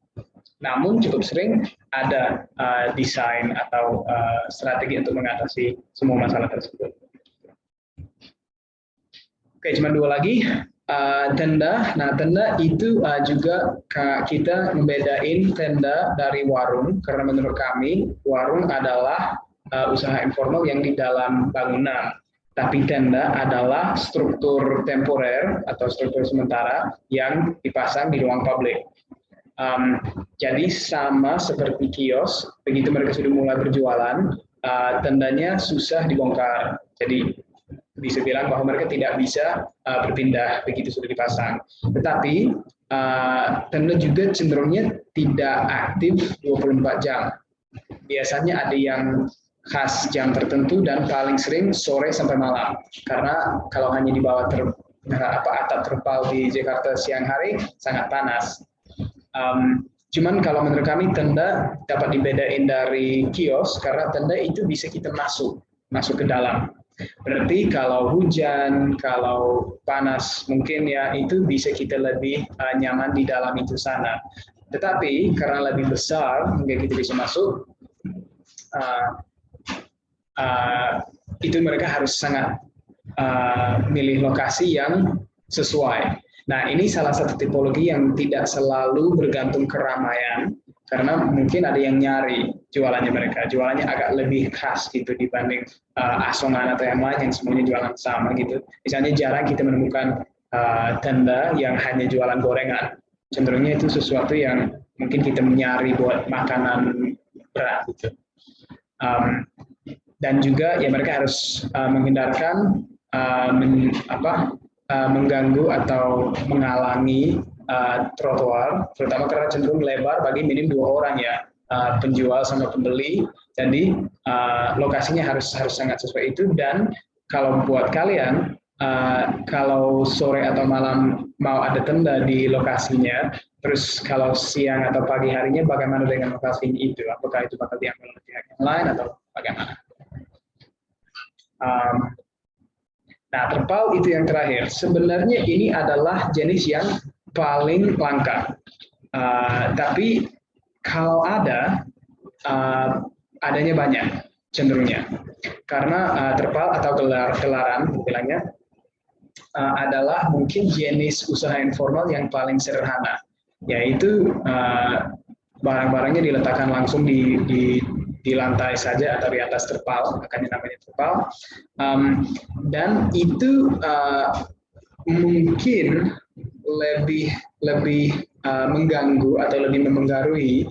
Speaker 1: Namun cukup sering ada desain atau strategi untuk mengatasi semua masalah tersebut. Oke, cuma 2 lagi. Tenda. Nah, tenda itu juga kita membedain tenda dari warung, karena menurut kami warung adalah usaha informal yang di dalam bangunan. Tapi tenda adalah struktur temporer atau struktur sementara yang dipasang di ruang publik. Jadi sama seperti kios, begitu mereka sudah mulai berjualan, tendanya susah dibongkar. Jadi bisa bilang bahwa mereka tidak bisa berpindah begitu sudah dipasang. Tetapi tenda juga cenderungnya tidak aktif 24 jam. Biasanya ada yang khas jam tertentu dan paling sering sore sampai malam. Karena kalau hanya di bawah atap terpal di Jakarta siang hari sangat panas. Cuman kalau menurut kami tenda dapat dibedain dari kios, karena tenda itu bisa kita masuk ke dalam. Berarti kalau hujan, kalau panas mungkin ya itu bisa kita lebih nyaman di dalam itu sana. Tetapi karena lebih besar hingga kita bisa masuk, itu mereka harus sangat milih lokasi yang sesuai. Nah, ini salah satu tipologi yang tidak selalu bergantung keramaian, karena mungkin ada yang nyari jualannya mereka. Jualannya agak lebih khas gitu dibanding asongan atau yang lain yang semuanya jualan sama gitu. Misalnya jarang kita menemukan tenda yang hanya jualan gorengan. Cenderungnya itu sesuatu yang mungkin kita mencari buat makanan berat gitu. Dan juga ya mereka harus menghindarkan mengganggu atau menghalangi trotoar, terutama karena cenderung lebar bagi minim 2 orang ya, penjual sama pembeli. Jadi lokasinya harus sangat sesuai itu. Dan kalau buat kalian, kalau sore atau malam mau ada tenda di lokasinya, terus kalau siang atau pagi harinya bagaimana dengan lokasinya itu? Apakah itu bakal diambil oleh pihak yang lain atau bagaimana? Nah, terpal itu yang terakhir. Sebenarnya ini adalah jenis yang paling langka. Tapi kalau adanya banyak cenderungnya. Karena terpal atau gelaran, bilangnya, adalah mungkin jenis usaha informal yang paling sederhana. Yaitu barang-barangnya diletakkan langsung di lantai saja atau di atas terpal, makanya namanya terpal. Dan itu mungkin lebih mengganggu atau lebih memengaruhi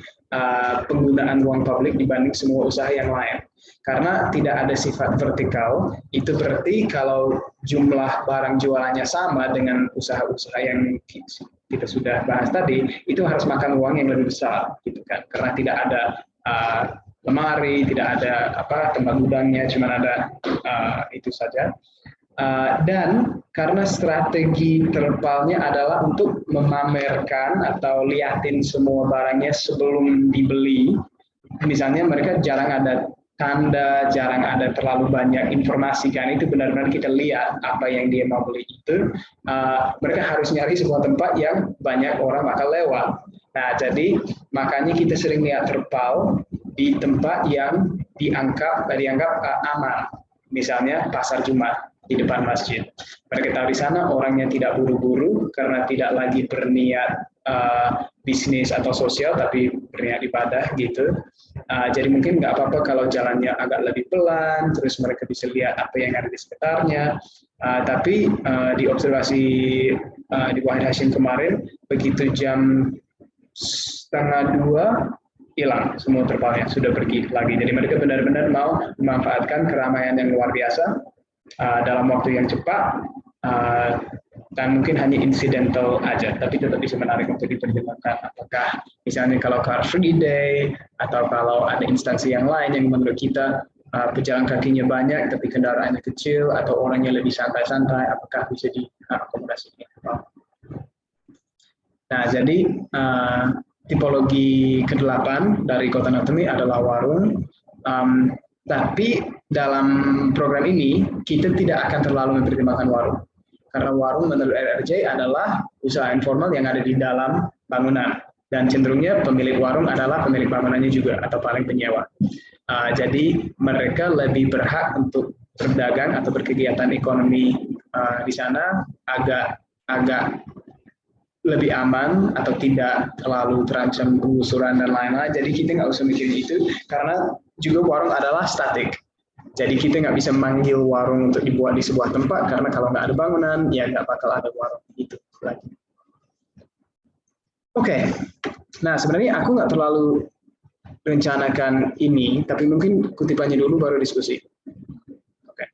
Speaker 1: penggunaan ruang publik dibanding semua usaha yang lain. Karena tidak ada sifat vertikal, itu berarti kalau jumlah barang jualannya sama dengan usaha-usaha yang kita sudah bahas tadi, itu harus makan uang yang lebih besar, gitu kan? Karena tidak ada lemari, tidak ada tempat gudangnya, cuma ada itu saja. Dan karena strategi terpalnya adalah untuk memamerkan atau liatin semua barangnya sebelum dibeli. Misalnya mereka jarang ada tanda, jarang ada terlalu banyak informasi kan, itu benar-benar kita lihat apa yang dia mau beli itu. Mereka harus nyari sebuah tempat yang banyak orang bakal lewat. Nah, jadi makanya kita sering lihat terpal di tempat yang dianggap aman. Misalnya pasar Jumat di depan masjid. Mereka tahu di sana orangnya tidak buru-buru karena tidak lagi berniat bisnis atau sosial, tapi berniat ibadah gitu. Jadi mungkin nggak apa-apa kalau jalannya agak lebih pelan, terus mereka bisa lihat apa yang ada di sekitarnya. Tapi di observasi di Wahid Hashim kemarin, begitu jam 1:30 hilang, semua terpalnya sudah pergi lagi. Jadi mereka benar-benar mau memanfaatkan keramaian yang luar biasa dalam waktu yang cepat, dan mungkin hanya incidental aja, tapi tetap bisa menarik untuk dipertimbangkan. Apakah misalnya kalau Car Free Day, atau kalau ada instansi yang lain yang menurut kita pejalan kakinya banyak tapi kendaraannya kecil, atau orangnya lebih santai-santai, apakah bisa diakomodasikan. Nah, jadi tipologi ke-8 dari Kota Anatomi adalah warung. Tapi dalam program ini kita tidak akan terlalu mempertimbangkan warung. Karena warung menurut RRJ adalah usaha informal yang ada di dalam bangunan. Dan cenderungnya pemilik warung adalah pemilik bangunannya juga, atau paling penyewa. Jadi mereka lebih berhak untuk berdagang atau berkegiatan ekonomi di sana agak lebih aman atau tidak terlalu terancam penggusuran dan lain-lain. Jadi kita nggak usah mikirin itu, karena juga warung adalah statik. Jadi kita nggak bisa manggil warung untuk dibuat di sebuah tempat, karena kalau nggak ada bangunan, ya nggak bakal ada warung itu lagi. Oke. Nah sebenarnya aku nggak terlalu rencanakan ini, tapi mungkin kutipannya dulu baru diskusi. Oke.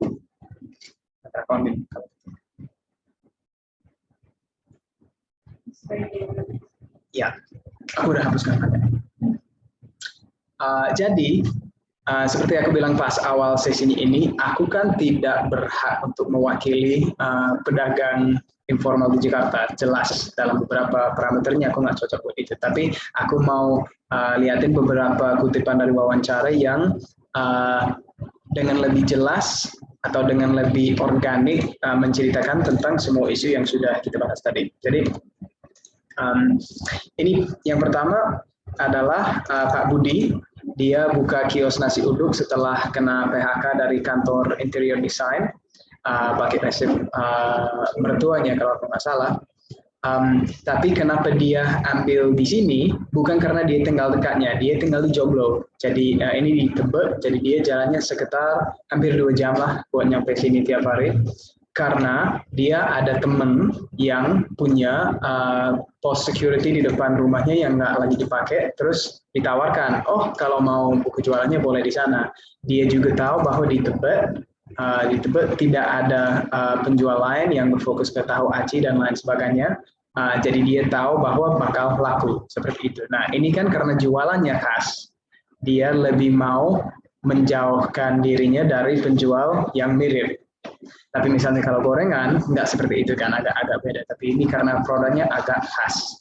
Speaker 1: Ya, aku udah hapuskan. Jadi, seperti aku bilang pas awal sesi ini, aku kan tidak berhak untuk mewakili pedagang informal di Jakarta. Jelas, dalam beberapa parameternya aku nggak cocok buat itu. Tapi aku mau liatin beberapa kutipan dari wawancara yang dengan lebih jelas atau dengan lebih organik menceritakan tentang semua isu yang sudah kita bahas tadi. Jadi, ini yang pertama adalah Pak Budi. Dia buka kios nasi uduk setelah kena PHK dari kantor interior design, pakai nasib mertuanya kalau aku nggak salah. Tapi kenapa dia ambil di sini? Bukan karena dia tinggal dekatnya, dia tinggal di Joglo. Jadi ini di Tebet, jadi dia jalannya sekitar hampir 2 jam lah buat nyampe sini tiap hari. Karena dia ada temen yang punya pos security di depan rumahnya yang nggak lagi dipakai, terus ditawarkan, oh kalau mau buku jualannya boleh di sana. Dia juga tahu bahwa di Tebet tidak ada penjual lain yang berfokus ke tahu aci dan lain sebagainya. Jadi dia tahu bahwa bakal laku seperti itu. Nah ini kan karena jualannya khas, dia lebih mau menjauhkan dirinya dari penjual yang mirip. Tapi misalnya kalau gorengan, nggak seperti itu kan, agak beda. Tapi ini karena produknya agak khas.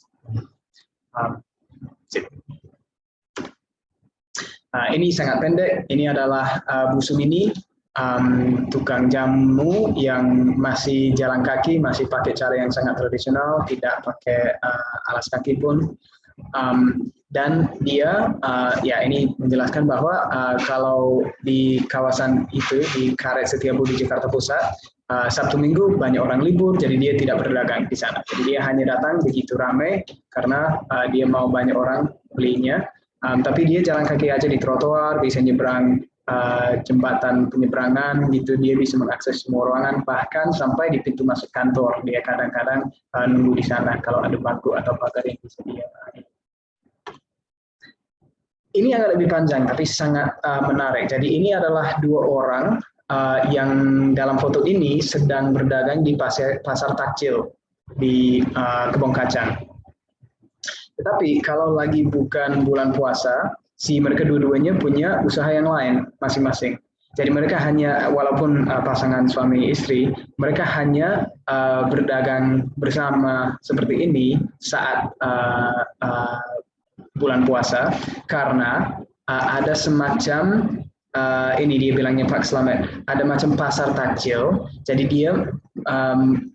Speaker 1: Ini sangat pendek. Ini adalah Bu Sumini, tukang jamu yang masih jalan kaki, masih pakai cara yang sangat tradisional, tidak pakai alas kaki pun. Dan dia ya ini menjelaskan bahwa kalau di kawasan itu di Karet Setiabudi Jakarta Pusat, Sabtu Minggu banyak orang libur, jadi dia tidak berdagang di sana. Jadi dia hanya datang begitu ramai karena dia mau banyak orang belinya. Tapi dia jalan kaki aja di trotoar, bisa nyebrang jembatan penyeberangan gitu, dia bisa mengakses semua ruangan, bahkan sampai di pintu masuk kantor dia kadang-kadang nunggu di sana kalau ada bangku atau pagar yang bisa dia. Ini agak lebih panjang, tapi sangat menarik. Jadi ini adalah 2 orang yang dalam foto ini sedang berdagang di pasar takjil di Kebon Kacang. Tetapi kalau lagi bukan bulan puasa, mereka dua-duanya punya usaha yang lain masing-masing. Jadi mereka hanya, walaupun pasangan suami istri, mereka hanya berdagang bersama seperti ini saat bulan puasa, karena ada semacam ini dia bilangnya Pak Slamet, ada macam pasar takjil. Jadi dia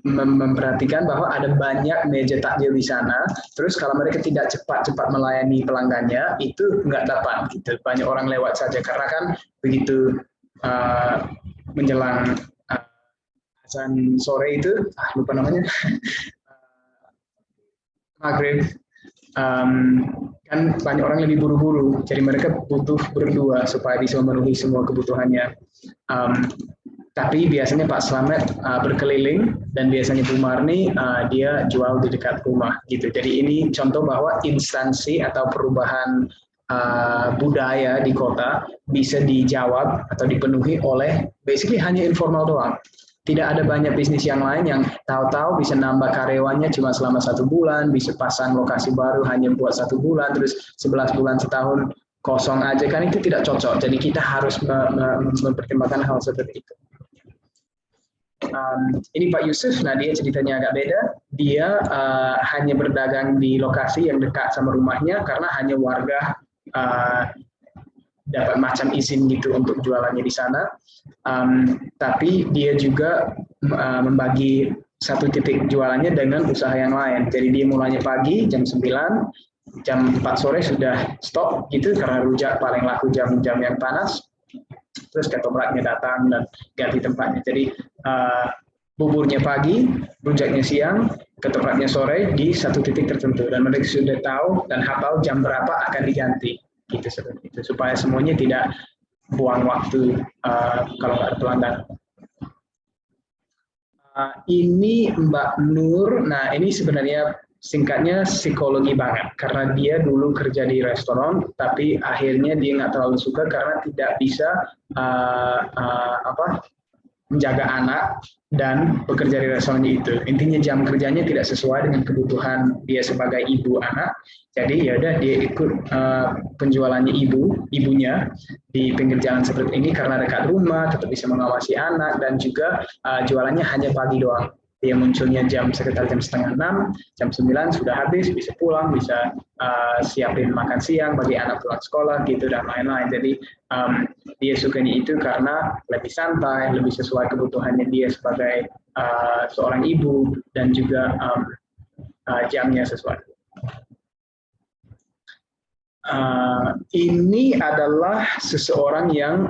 Speaker 1: memperhatikan bahwa ada banyak meja takjil di sana. Terus kalau mereka tidak cepat-cepat melayani pelanggannya, itu nggak dapat. Gitu. Banyak orang lewat saja karena kan begitu menjelang azan sore itu, lupa namanya, maghrib. Kan banyak orang lebih buru-buru, jadi mereka butuh berdua supaya bisa memenuhi semua kebutuhannya. Tapi biasanya Pak Slamet berkeliling dan biasanya Bu Marni dia jual di dekat rumah gitu. Jadi ini contoh bahwa instansi atau perubahan budaya di kota bisa dijawab atau dipenuhi oleh basically hanya informal doang. Tidak ada banyak bisnis yang lain yang tahu-tahu bisa nambah karyawannya cuma selama 1 bulan, bisa pasang lokasi baru hanya buat 1 bulan, terus 11 bulan setahun kosong aja, kan itu tidak cocok. Jadi kita harus mempertimbangkan hal seperti itu. Ini Pak Yusuf, nah dia ceritanya agak beda. Dia hanya berdagang di lokasi yang dekat sama rumahnya karena hanya warga dapat macam izin gitu untuk jualannya di sana. Tapi dia juga membagi satu titik jualannya dengan usaha yang lain. Jadi dia mulainya pagi jam 9, jam 4 sore sudah stop gitu karena rujak paling laku jam-jam yang panas. Terus ketopraknya datang dan ganti tempatnya. Jadi buburnya pagi, rujaknya siang, ketopraknya sore di satu titik tertentu. Dan mereka sudah tahu dan hafal jam berapa akan diganti. Gitu seperti itu, supaya semuanya tidak buang waktu kalau nggak ada pelanggan. Ini Mbak Nur, nah ini sebenarnya singkatnya psikologi banget, karena dia dulu kerja di restoran, tapi akhirnya dia nggak terlalu suka karena tidak bisa menjaga anak dan bekerja di restorannya itu. Intinya jam kerjanya tidak sesuai dengan kebutuhan dia sebagai ibu anak. Jadi ya udah dia ikut penjualannya ibunya di pinggir jalan seperti ini karena dekat rumah, tetap bisa mengawasi anak dan juga jualannya hanya pagi doang. Dia munculnya sekitar jam 5:30, jam 9 sudah habis, bisa pulang, bisa siapin makan siang bagi anak pulang sekolah gitu dan lain-lain. Jadi dia sukanya itu karena lebih santai, lebih sesuai kebutuhannya dia sebagai seorang ibu dan juga jamnya sesuai. Ini adalah seseorang yang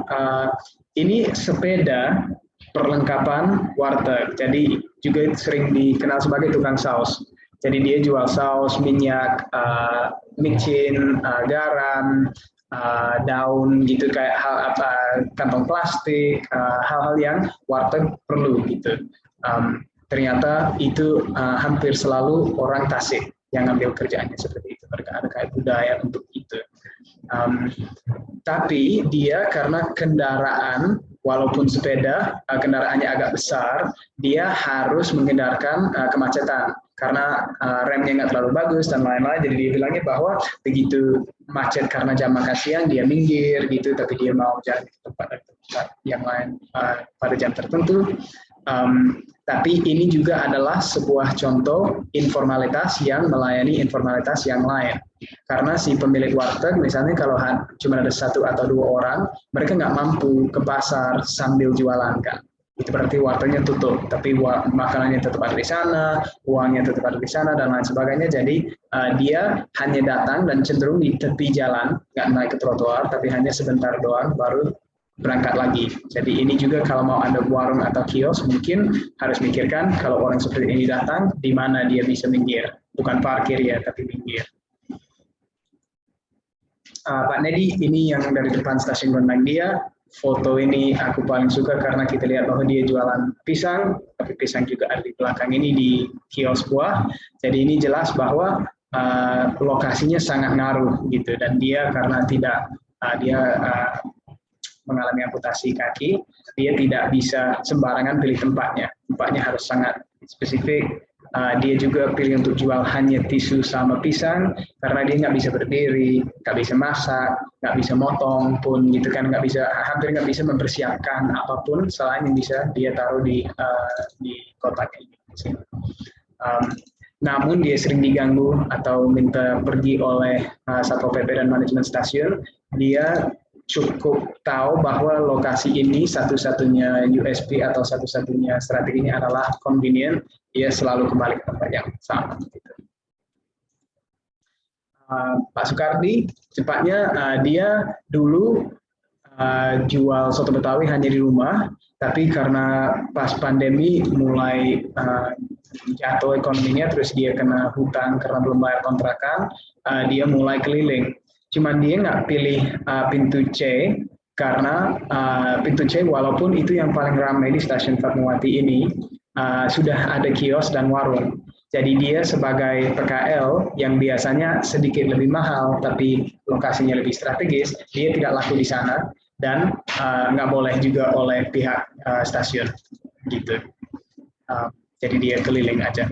Speaker 1: ini sepeda perlengkapan warteg. Jadi juga sering dikenal sebagai tukang saus. Jadi dia jual saus, minyak, micin, garam, daun gitu kayak kantong plastik, hal-hal yang warteg perlu gitu. Ternyata itu hampir selalu orang Tasik yang ambil kerjaannya seperti itu. Mereka ada kayak budaya untuk itu. Tapi dia karena kendaraan, walaupun sepeda, kendaraannya agak besar, dia harus menghindarkan kemacetan. Karena remnya nggak terlalu bagus dan lain-lain, jadi dia bilangnya bahwa begitu macet karena jam makan siang, dia minggir gitu, tapi dia mau jalan ke tempat yang lain pada jam tertentu. Tapi ini juga adalah sebuah contoh informalitas yang melayani informalitas yang lain. Karena si pemilik warteg, misalnya kalau cuma ada 1 atau 2 orang, mereka nggak mampu ke pasar sambil jualan kan. Itu berarti wartegnya tutup, tapi makanannya tetap ada di sana, uangnya tetap ada di sana, dan lain sebagainya. Jadi dia hanya datang dan cenderung di tepi jalan, nggak naik ke trotoar, tapi hanya sebentar doang, baru berangkat lagi. Jadi ini juga kalau mau ada warung atau kios, mungkin harus mikirkan kalau orang seperti ini datang, di mana dia bisa minggir. Bukan parkir ya, tapi minggir. Pak Nedi, ini yang dari depan stasiun Gondang dia. Foto ini aku paling suka karena kita lihat bahwa dia jualan pisang, tapi pisang juga ada di belakang ini di kios buah. Jadi ini jelas bahwa lokasinya sangat ngaruh gitu, dan dia karena dia mengalami amputasi kaki, dia tidak bisa sembarangan pilih tempatnya. Tempatnya harus sangat spesifik. Dia juga pilih untuk jual hanya tisu sama pisang, karena dia nggak bisa berdiri, nggak bisa masak, nggak bisa motong pun gitu kan, hampir nggak bisa mempersiapkan apapun selain yang bisa dia taruh di kotak ini. Namun dia sering diganggu atau minta pergi oleh Satpol PP dan manajemen stasiun. Dia cukup tahu bahwa lokasi ini satu-satunya USP atau satu-satunya strateginya adalah convenient, dia selalu kembali ke tempat yang sama. Pak Soekardi, cepatnya dia dulu jual soto Betawi hanya di rumah, tapi karena pas pandemi mulai jatuh ekonominya, terus dia kena hutang karena belum bayar kontrakan, dia mulai keliling. Cuman dia nggak pilih pintu C, karena pintu C walaupun itu yang paling ramai di stasiun Fatmawati ini, sudah ada kios dan warung. Jadi dia sebagai PKL yang biasanya sedikit lebih mahal tapi lokasinya lebih strategis, dia tidak laku di sana dan nggak boleh juga oleh pihak stasiun gitu. Jadi dia keliling aja.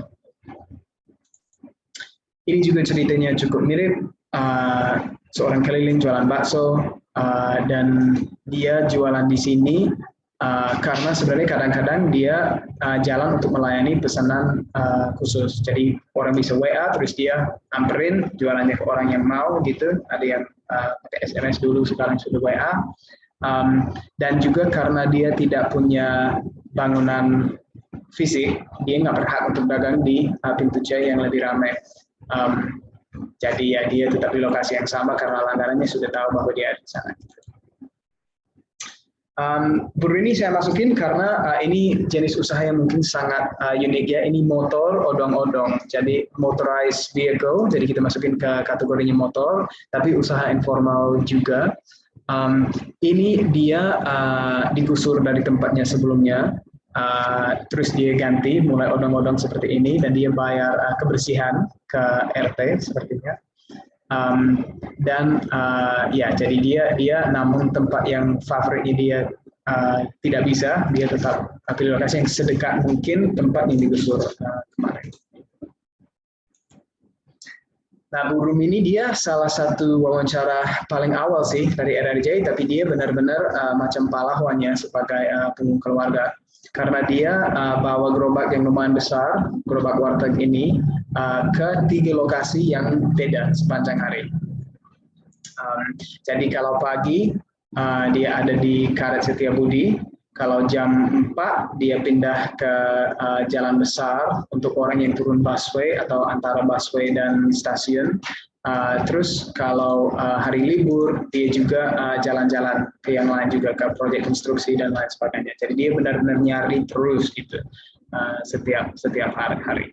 Speaker 1: Ini juga ceritanya cukup mirip, seorang keliling jualan bakso dan dia jualan di sini karena sebenarnya kadang-kadang dia jalan untuk melayani pesanan khusus. Jadi orang bisa WA terus dia amperin jualannya ke orang yang mau gitu. Ada yang pakai SMS dulu, sekarang sudah WA. Dan juga karena dia tidak punya bangunan fisik, dia nggak berhak untuk dagang di pintu C yang lebih ramai. Jadi ya dia tetap di lokasi yang sama karena langganannya sudah tahu bahwa dia ada di sana. Buru ini saya masukin karena ini jenis usaha yang mungkin sangat unik ya. Ini motor odong-odong, jadi motorized vehicle. Jadi kita masukin ke kategorinya motor, tapi usaha informal juga. Ini dia digusur dari tempatnya sebelumnya, terus dia ganti mulai odong-odong seperti ini dan dia bayar kebersihan ke RT sepertinya. Dan ya jadi dia namun tempat yang favoritnya dia tidak bisa, dia tetap pilih lokasi yang sedekat mungkin tempat yang digusur kemarin. Nah, Bu Rum ini dia salah satu wawancara paling awal sih dari RRJ, tapi dia benar-benar macam pahlawannya sebagai pengurus keluarga. Karena dia bawa gerobak yang lumayan besar, gerobak warteg ini, ke 3 lokasi yang beda sepanjang hari. Jadi kalau pagi dia ada di Karet Setiabudi, kalau jam 4 dia pindah ke jalan besar untuk orang yang turun busway atau antara busway dan stasiun. Terus kalau hari libur dia juga jalan-jalan ke yang lain juga, ke proyek konstruksi dan lain sebagainya. Jadi dia benar-benar nyari terus gitu setiap hari.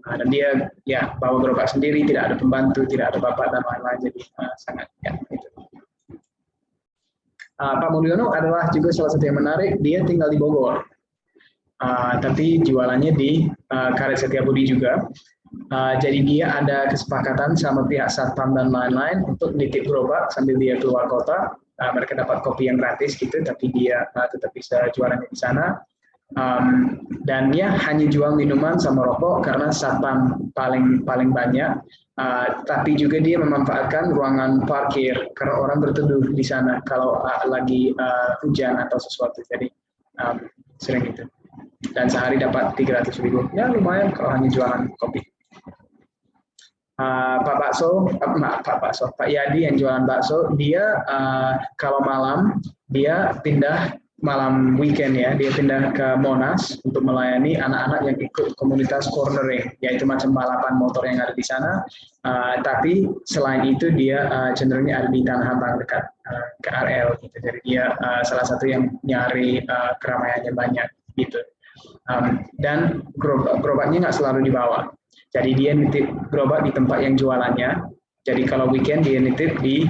Speaker 1: Dan dia ya bawa gerobak sendiri, tidak ada pembantu, tidak ada bapak dan lain-lain, jadi sangat ya gitu. Pak Mulyono adalah juga salah satu yang menarik. Dia tinggal di Bogor, tapi jualannya di Karet Setiabudi juga. Jadi dia ada kesepakatan sama pihak satpam dan lain-lain untuk nitip gerobak sambil dia keluar kota. Mereka dapat kopi yang gratis gitu, tapi dia tetap bisa jualannya di sana. Dan ya hanya jual minuman sama rokok karena satpam paling banyak. Tapi juga dia memanfaatkan ruangan parkir karena orang berteduh di sana kalau lagi hujan atau sesuatu. Jadi sering itu. Dan sehari dapat 300.000. Ya lumayan kalau hanya jualan kopi. Pak Yadi yang jualan bakso, dia kalau malam dia pindah malam weekend ya, dia pindah ke Monas untuk melayani anak-anak yang ikut komunitas cornering, yaitu macam balapan motor yang ada di sana. Tapi selain itu dia cenderungnya ada di Tanah Abang dekat KRL gitu. Jadi dia salah satu yang nyari keramaiannya banyak gitu. Dan gerobaknya nggak selalu dibawa. Jadi dia nitip gerobak di tempat yang jualannya. Jadi kalau weekend dia nitip di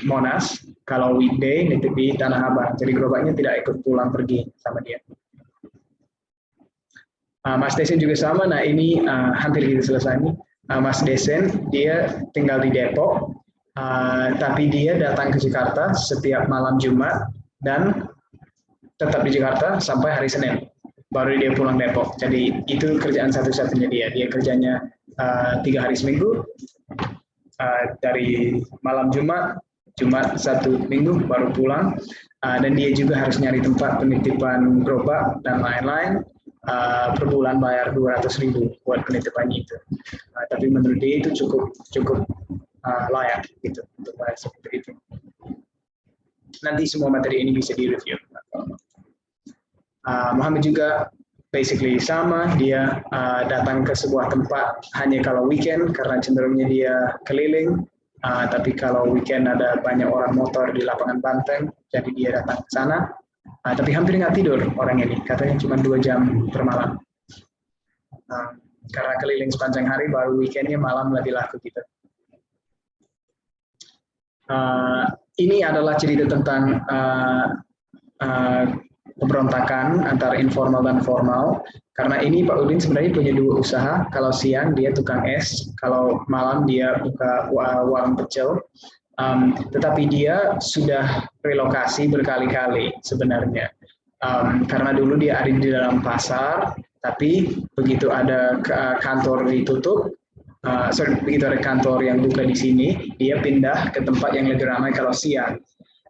Speaker 1: Monas, kalau weekday nitip di Tanah Abang. Jadi gerobaknya tidak ikut pulang pergi sama dia. Mas Desen juga sama. Nah ini hampir kita selesai nih. Mas Desen dia tinggal di Depok, tapi dia datang ke Jakarta setiap malam Jumat dan tetap di Jakarta sampai hari Senin. Baru dia pulang Depok. Jadi itu kerjaan satu-satunya dia. Dia kerjanya 3 hari seminggu, dari malam Jumat 1 minggu baru pulang. Dan dia juga harus nyari tempat penitipan gerobak dan lain-lain. Per bulan bayar 200.000 buat penitipannya itu. Tapi menurut dia itu cukup layak gitu untuk bayar seperti itu. Nanti semua materi ini bisa direview. Muhammad juga basically sama, dia datang ke sebuah tempat hanya kalau weekend karena cenderungnya dia keliling, tapi kalau weekend ada banyak orang motor di lapangan banteng, jadi dia datang ke sana, tapi hampir nggak tidur orang ini, katanya cuma 2 jam per malam. Karena keliling sepanjang hari, baru weekendnya malam lebih laku gitu. Ini adalah cerita tentang pemberontakan antara informal dan formal, Karena ini Pak Udin sebenarnya punya 2 usaha. Kalau siang dia tukang es, kalau malam dia buka warung pecel. Tetapi dia sudah relokasi berkali-kali sebenarnya. Karena dulu dia ada di dalam pasar, tapi begitu ada kantor ditutup, begitu ada kantor yang buka di sini, dia pindah ke tempat yang lebih ramai kalau siang.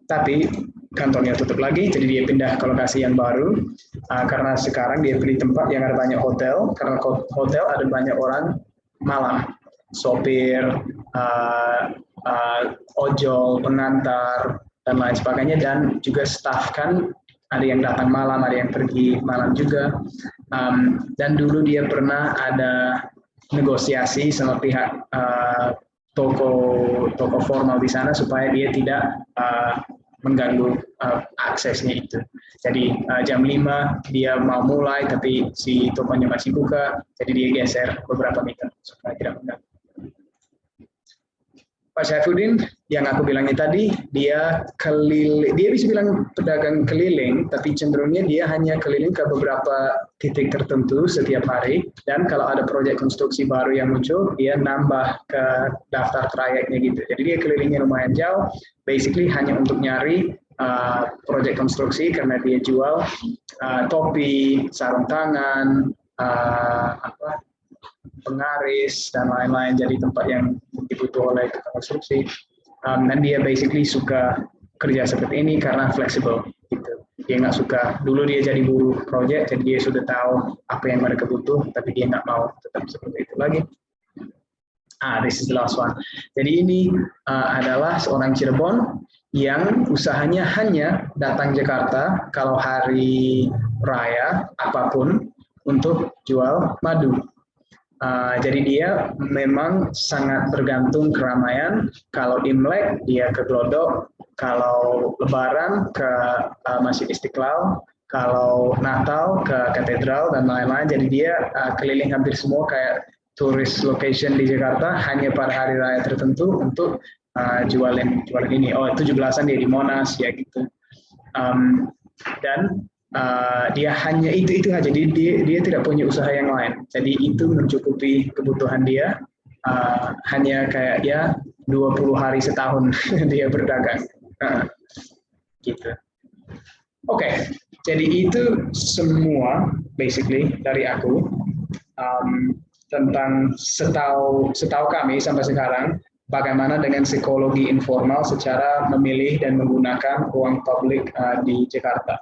Speaker 1: Tapi kantornya tutup lagi, jadi dia pindah ke lokasi yang baru. Karena sekarang dia beli tempat yang ada banyak hotel, karena hotel ada banyak orang malam, sopir, ojol, pengantar, dan lain sebagainya, dan juga staff kan ada yang datang malam, ada yang pergi malam juga. Dan dulu dia pernah ada negosiasi sama pihak toko formal di sana supaya dia tidak mengganggu aksesnya itu. Jadi jam 5 dia mau mulai, tapi si tokonya masih buka, jadi dia geser beberapa meter supaya tidak mengganggu. Pak Syaifuddin, yang aku bilangnya tadi, dia bisa bilang pedagang keliling, tapi cenderungnya dia hanya keliling ke beberapa titik tertentu setiap hari, dan kalau ada proyek konstruksi baru yang muncul, dia nambah ke daftar trayeknya gitu. Jadi dia kelilingnya lumayan jauh, basically hanya untuk nyari proyek konstruksi, karena dia jual topi, sarung tangan, pengaris, dan lain-lain, jadi tempat yang dibutuh oleh tukang konstruksi. Dan dia basically suka kerja seperti ini karena fleksibel gitu. Dia nggak suka, dulu dia jadi buruh proyek, jadi dia sudah tahu apa yang mereka butuh, tapi dia nggak mau tetap seperti itu lagi. This is the last one. Jadi ini adalah seorang Cirebon yang usahanya hanya datang Jakarta kalau hari raya apapun untuk jual madu. Jadi dia memang sangat bergantung keramaian. Kalau Imlek dia ke Glodok, kalau Lebaran ke Masjid Istiqlal, kalau Natal ke katedral dan lain-lain. Jadi dia keliling hampir semua kayak tourist location di Jakarta hanya pada hari raya tertentu untuk jualin ini. 17-an dia di Monas ya gitu. Dan dia hanya itu aja, dia tidak punya usaha yang lain, jadi itu mencukupi kebutuhan dia. Hanya kayak ya 20 hari setahun dia berdagang gitu. Oke, jadi itu semua basically dari aku tentang setahu kami sampai sekarang bagaimana dengan psikologi informal secara memilih dan menggunakan uang publik di Jakarta.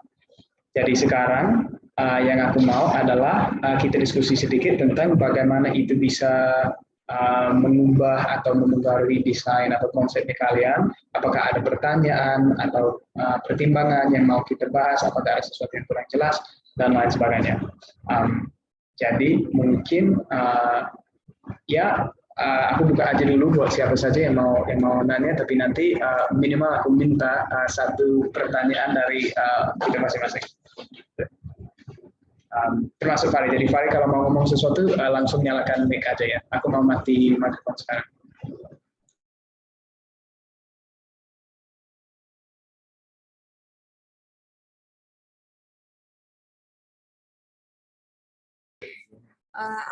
Speaker 1: Jadi sekarang yang aku mau adalah kita diskusi sedikit tentang bagaimana itu bisa mengubah atau mempengaruhi desain atau konsepnya kalian. Apakah ada pertanyaan atau pertimbangan yang mau kita bahas, apakah ada sesuatu yang kurang jelas, dan lain sebagainya. Jadi mungkin aku buka aja dulu buat siapa saja yang mau nanya, tapi nanti minimal aku minta 1 pertanyaan dari kita masing-masing. Termasuk Fari. Jadi Fari kalau mau ngomong sesuatu langsung nyalakan mic aja ya. Aku mau mati mikrofon sekarang.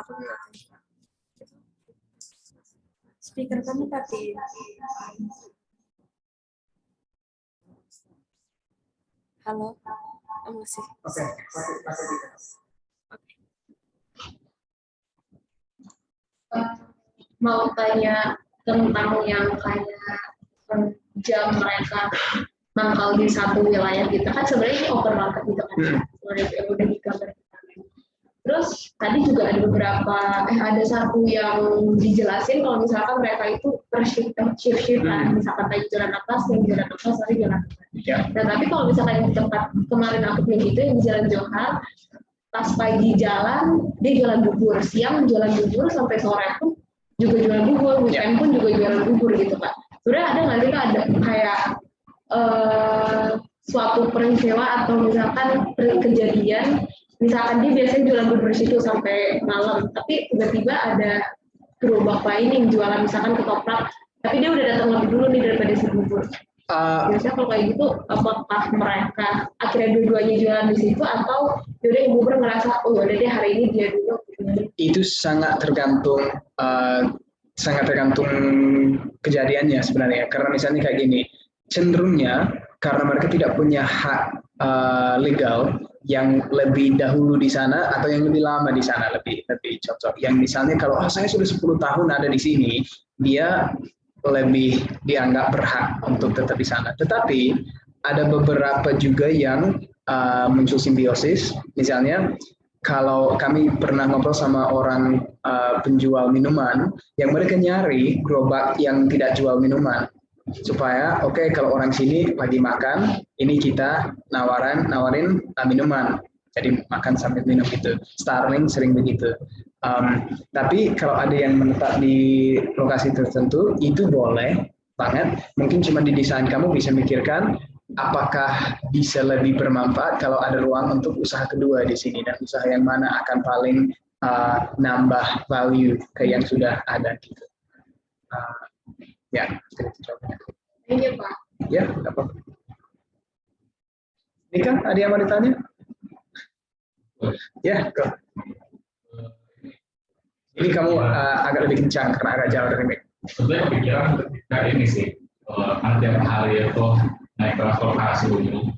Speaker 4: Aku speaker kamu mati. Halo, masih.
Speaker 1: Oke.
Speaker 6: Mau tanya tentang yang kayak jam mereka mangkal di satu wilayah gitu kan, sebenarnya ini open market gitu kan, udah digambarkan. Terus tadi juga ada beberapa ada satu yang dijelasin kalau misalkan mereka itu per shift-shiftan, misalkan tadi jalan atas, hari jalan atas.
Speaker 1: Ya.
Speaker 6: Nah tapi kalau misalkan di tempat kemarin aku punya gitu yang di Jalan Johar, pas pagi jalan dia jualan bubur, siang jualan bubur sampai sore pun juga jualan bubur, weekend pun juga jualan bubur gitu Pak. Sebenarnya ada nggak sih Kak, ada kayak suatu peristiwa atau misalkan kejadian, misalkan dia biasanya jualan bubur situ sampai malam, tapi tiba-tiba ada gerobak lain yang jualan misalkan ketoprak, tapi dia udah datang lebih dulu nih daripada si bubur. Biasanya kalau kayak gitu, apakah mereka akhirnya dua-duanya jualan di situ atau yaudah ibu ngerasa oh yaudah deh hari ini dia dulu.
Speaker 1: Itu sangat tergantung kejadiannya sebenarnya. Karena misalnya kayak gini, cenderungnya karena mereka tidak punya hak legal yang lebih dahulu di sana atau yang lebih lama di sana lebih cocok. Yang misalnya kalau saya sudah 10 tahun ada di sini, dia lebih dianggap berhak untuk tetap di sana. Tetapi ada beberapa juga yang muncul simbiosis. Misalnya kalau kami pernah ngobrol sama orang penjual minuman, yang mereka nyari gerobak yang tidak jual minuman. Supaya oke, kalau orang sini lagi makan, ini kita nawarin minuman. Jadi makan sambil minum gitu. Starling sering begitu. Tapi kalau ada yang menetap di lokasi tertentu, itu boleh banget. Mungkin cuma di desain kamu bisa mikirkan apakah bisa lebih bermanfaat kalau ada ruang untuk usaha kedua di sini, dan usaha yang mana akan paling nambah value ke yang sudah ada gitu. Ya,
Speaker 6: Iya Pak.
Speaker 1: ya, nggak apa-apa. Ini kan ada yang mau ditanya? Ya, go. Ini kamu agak lebih kencang karena agak jauh dari mic.
Speaker 7: Sebenarnya kepikiran ketika ini sih, kan tiap hari itu naik transportasi umum,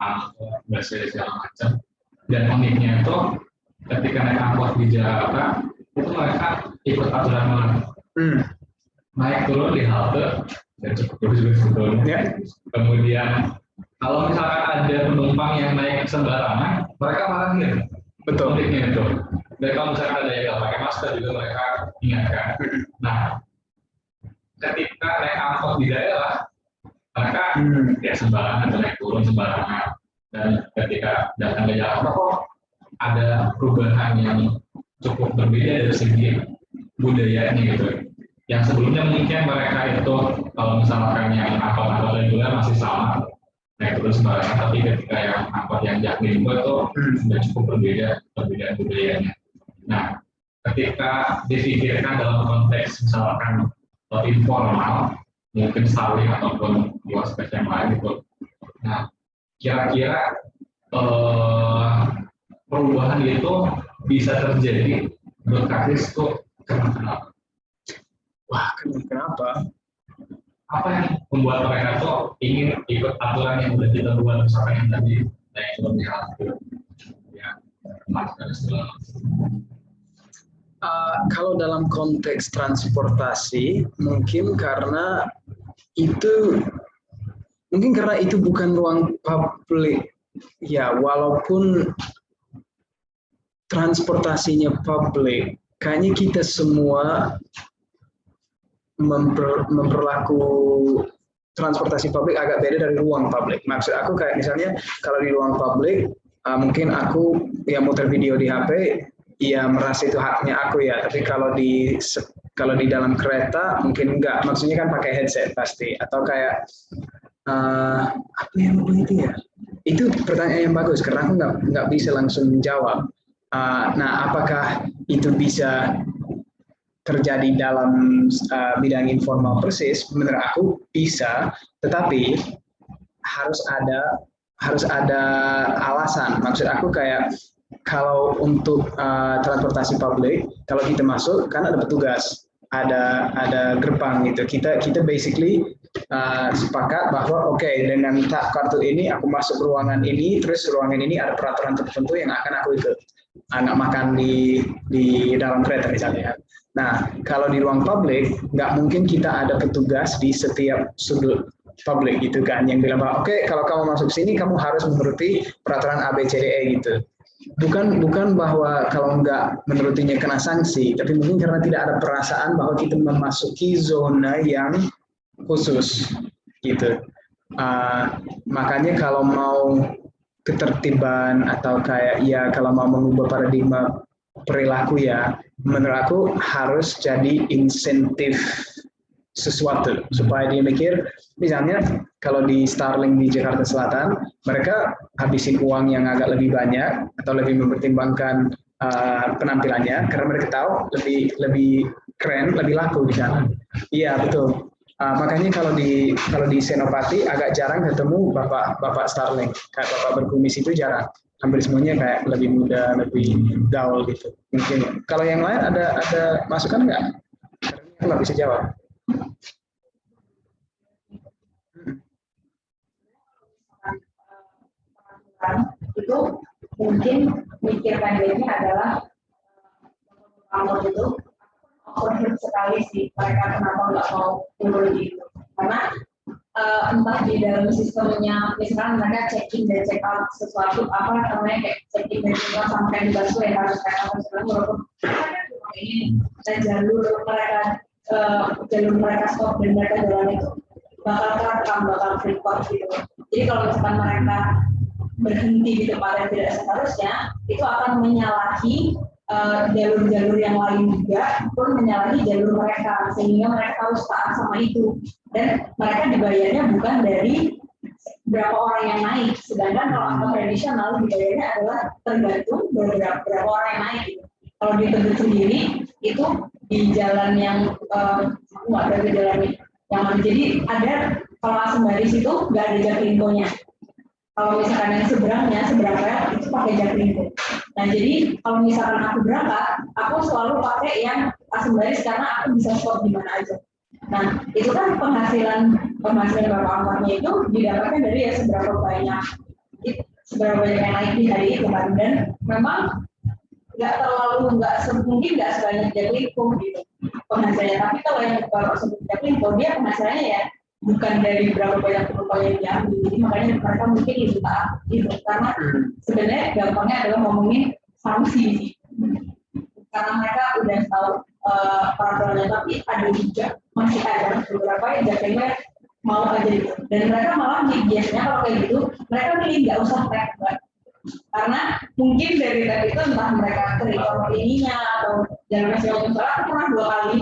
Speaker 7: angkot, bus segala macam, dan uniknya itu ketika naik angkot di Jakarta, itu mereka ikut aturan naik turun di halte dan cukup bagus sebetulnya.
Speaker 1: Ya.
Speaker 7: Kemudian kalau misalkan ada penumpang yang naik sembarangan, mereka marahin.
Speaker 1: Betul.
Speaker 7: Uniknya itu. Dan kalau misalkan ada yang nggak pakai masker juga mereka ingatkan. Nah, ketika naik angkot di daerah, mereka ya sembarangan, naik turun sembarangan. Dan ketika datang ke Jakarta kok ada perubahan yang cukup berbeda dari segi budayanya gitu. Yang sebelumnya mungkin mereka itu kalau misalkan yang angkot-angkot reguler masih sama naik turun sembarangan, tapi ketika yang angkot yang Jaklingko itu sudah cukup berbeda perbedaan budayanya. Nah, ketika dipikirkan dalam konteks misalkan informal, mungkin saling ataupun di aspek yang lain itu. Nah, kira-kira perubahan itu bisa terjadi menurut Kris itu kenapa?
Speaker 1: Wah, kenapa?
Speaker 7: Apa yang membuat mereka tuh ingin ikut aturan yang sudah kita buat, misalkan yang tadi naik turun di halte, ya, masker segala macam.
Speaker 1: Kalau dalam konteks transportasi, mungkin karena itu bukan ruang publik. Ya, walaupun transportasinya publik, kayaknya kita semua memperlaku transportasi publik agak beda dari ruang publik. Maksud aku kayak misalnya kalau di ruang publik, mungkin aku yang muter video di HP, ya merasa itu haknya aku ya. Tapi kalau di dalam kereta mungkin enggak. Maksudnya kan pakai headset pasti. Atau kayak apa yang begitu ya? Itu pertanyaan yang bagus karena aku nggak bisa langsung menjawab. Nah, apakah itu bisa terjadi dalam bidang informal persis? Menurut aku bisa, tetapi harus ada alasan. Maksud aku kayak kalau untuk transportasi publik, kalau kita masuk kan ada petugas, ada gerbang gitu. Kita basically sepakat bahwa oke, dengan tap kartu ini aku masuk ruangan ini, terus ruangan ini ada peraturan tertentu yang akan aku ikut. Nggak makan di dalam kereta misalnya. Nah, kalau di ruang publik, nggak mungkin kita ada petugas di setiap sudut publik gitu kan, yang bilang bahwa oke, kalau kamu masuk sini, kamu harus menuruti peraturan ABCDE gitu. Bukan bahwa kalau nggak menurutinya kena sanksi, tapi mungkin karena tidak ada perasaan bahwa kita memasuki zona yang khusus gitu. Makanya kalau mau ketertiban atau kayak ya kalau mau mengubah paradigma perilaku ya, menurut aku harus jadi insentif sesuatu supaya dia mikir, misalnya kalau di Starling di Jakarta Selatan, mereka habisin uang yang agak lebih banyak atau lebih mempertimbangkan penampilannya karena mereka tahu lebih keren, lebih laku di sana. Iya betul. Makanya kalau di Senopati agak jarang ketemu bapak Starling, kayak bapak berkumis itu jarang. Hampir semuanya kayak lebih muda, lebih gaul gitu. Mungkin kalau yang lain ada masukan nggak? Nggak bisa jawab.
Speaker 6: Itu mungkin mikir pendeknya adalah kalau itu overhead sekali sih mereka kenapa nggak mau turun gitu karena entah di dalam sistemnya misalkan mereka check in dan check out sesuatu apa namanya kayak check in dan check out sampai di busway harus kayak apa segala walaupun ini dan jalur mereka stop dan mereka jalan itu bakal terekam bakal record gitu jadi kalau misalkan mereka berhenti di tempat yang tidak seharusnya itu akan menyalahi jalur-jalur yang lain juga pun menyalahi jalur mereka sehingga mereka harus taat sama itu dan mereka dibayarnya bukan dari berapa orang yang naik sedangkan kalau angkot tradisional dibayarnya adalah tergantung berapa orang yang naik kalau di Tebet sendiri itu di jalan yang nggak ada jalan yang mana jadi ada kalau Asembari situ nggak ada Jaklingko-nya kalau misalkan yang seberang rel itu pakai Jaklingko. Nah jadi kalau misalkan aku berangkat, aku selalu pakai yang Asembari karena aku bisa stop di mana aja. Nah itu kan penghasilan bapak angkotnya itu didapatkan dari ya seberapa banyak yang naik di hari itu kan dan memang mungkin nggak sebanyak Jaklingko gitu penghasilannya. Tapi kalau yang bapak sebut Jaklingko dia penghasilannya ya bukan dari berapa banyak penumpang yang diambil, jadi makanya mereka mungkin itu taat gitu karena sebenarnya gampangnya adalah ngomongin sanksi sih karena mereka udah tahu peraturannya tapi ada juga masih ada beberapa yang jadinya mau aja gitu dan mereka malah biasanya kalau kayak gitu mereka milih nggak usah tag karena mungkin dari tag itu entah mereka terikor ininya atau jangan masih ngomong soal aku pernah 2 kali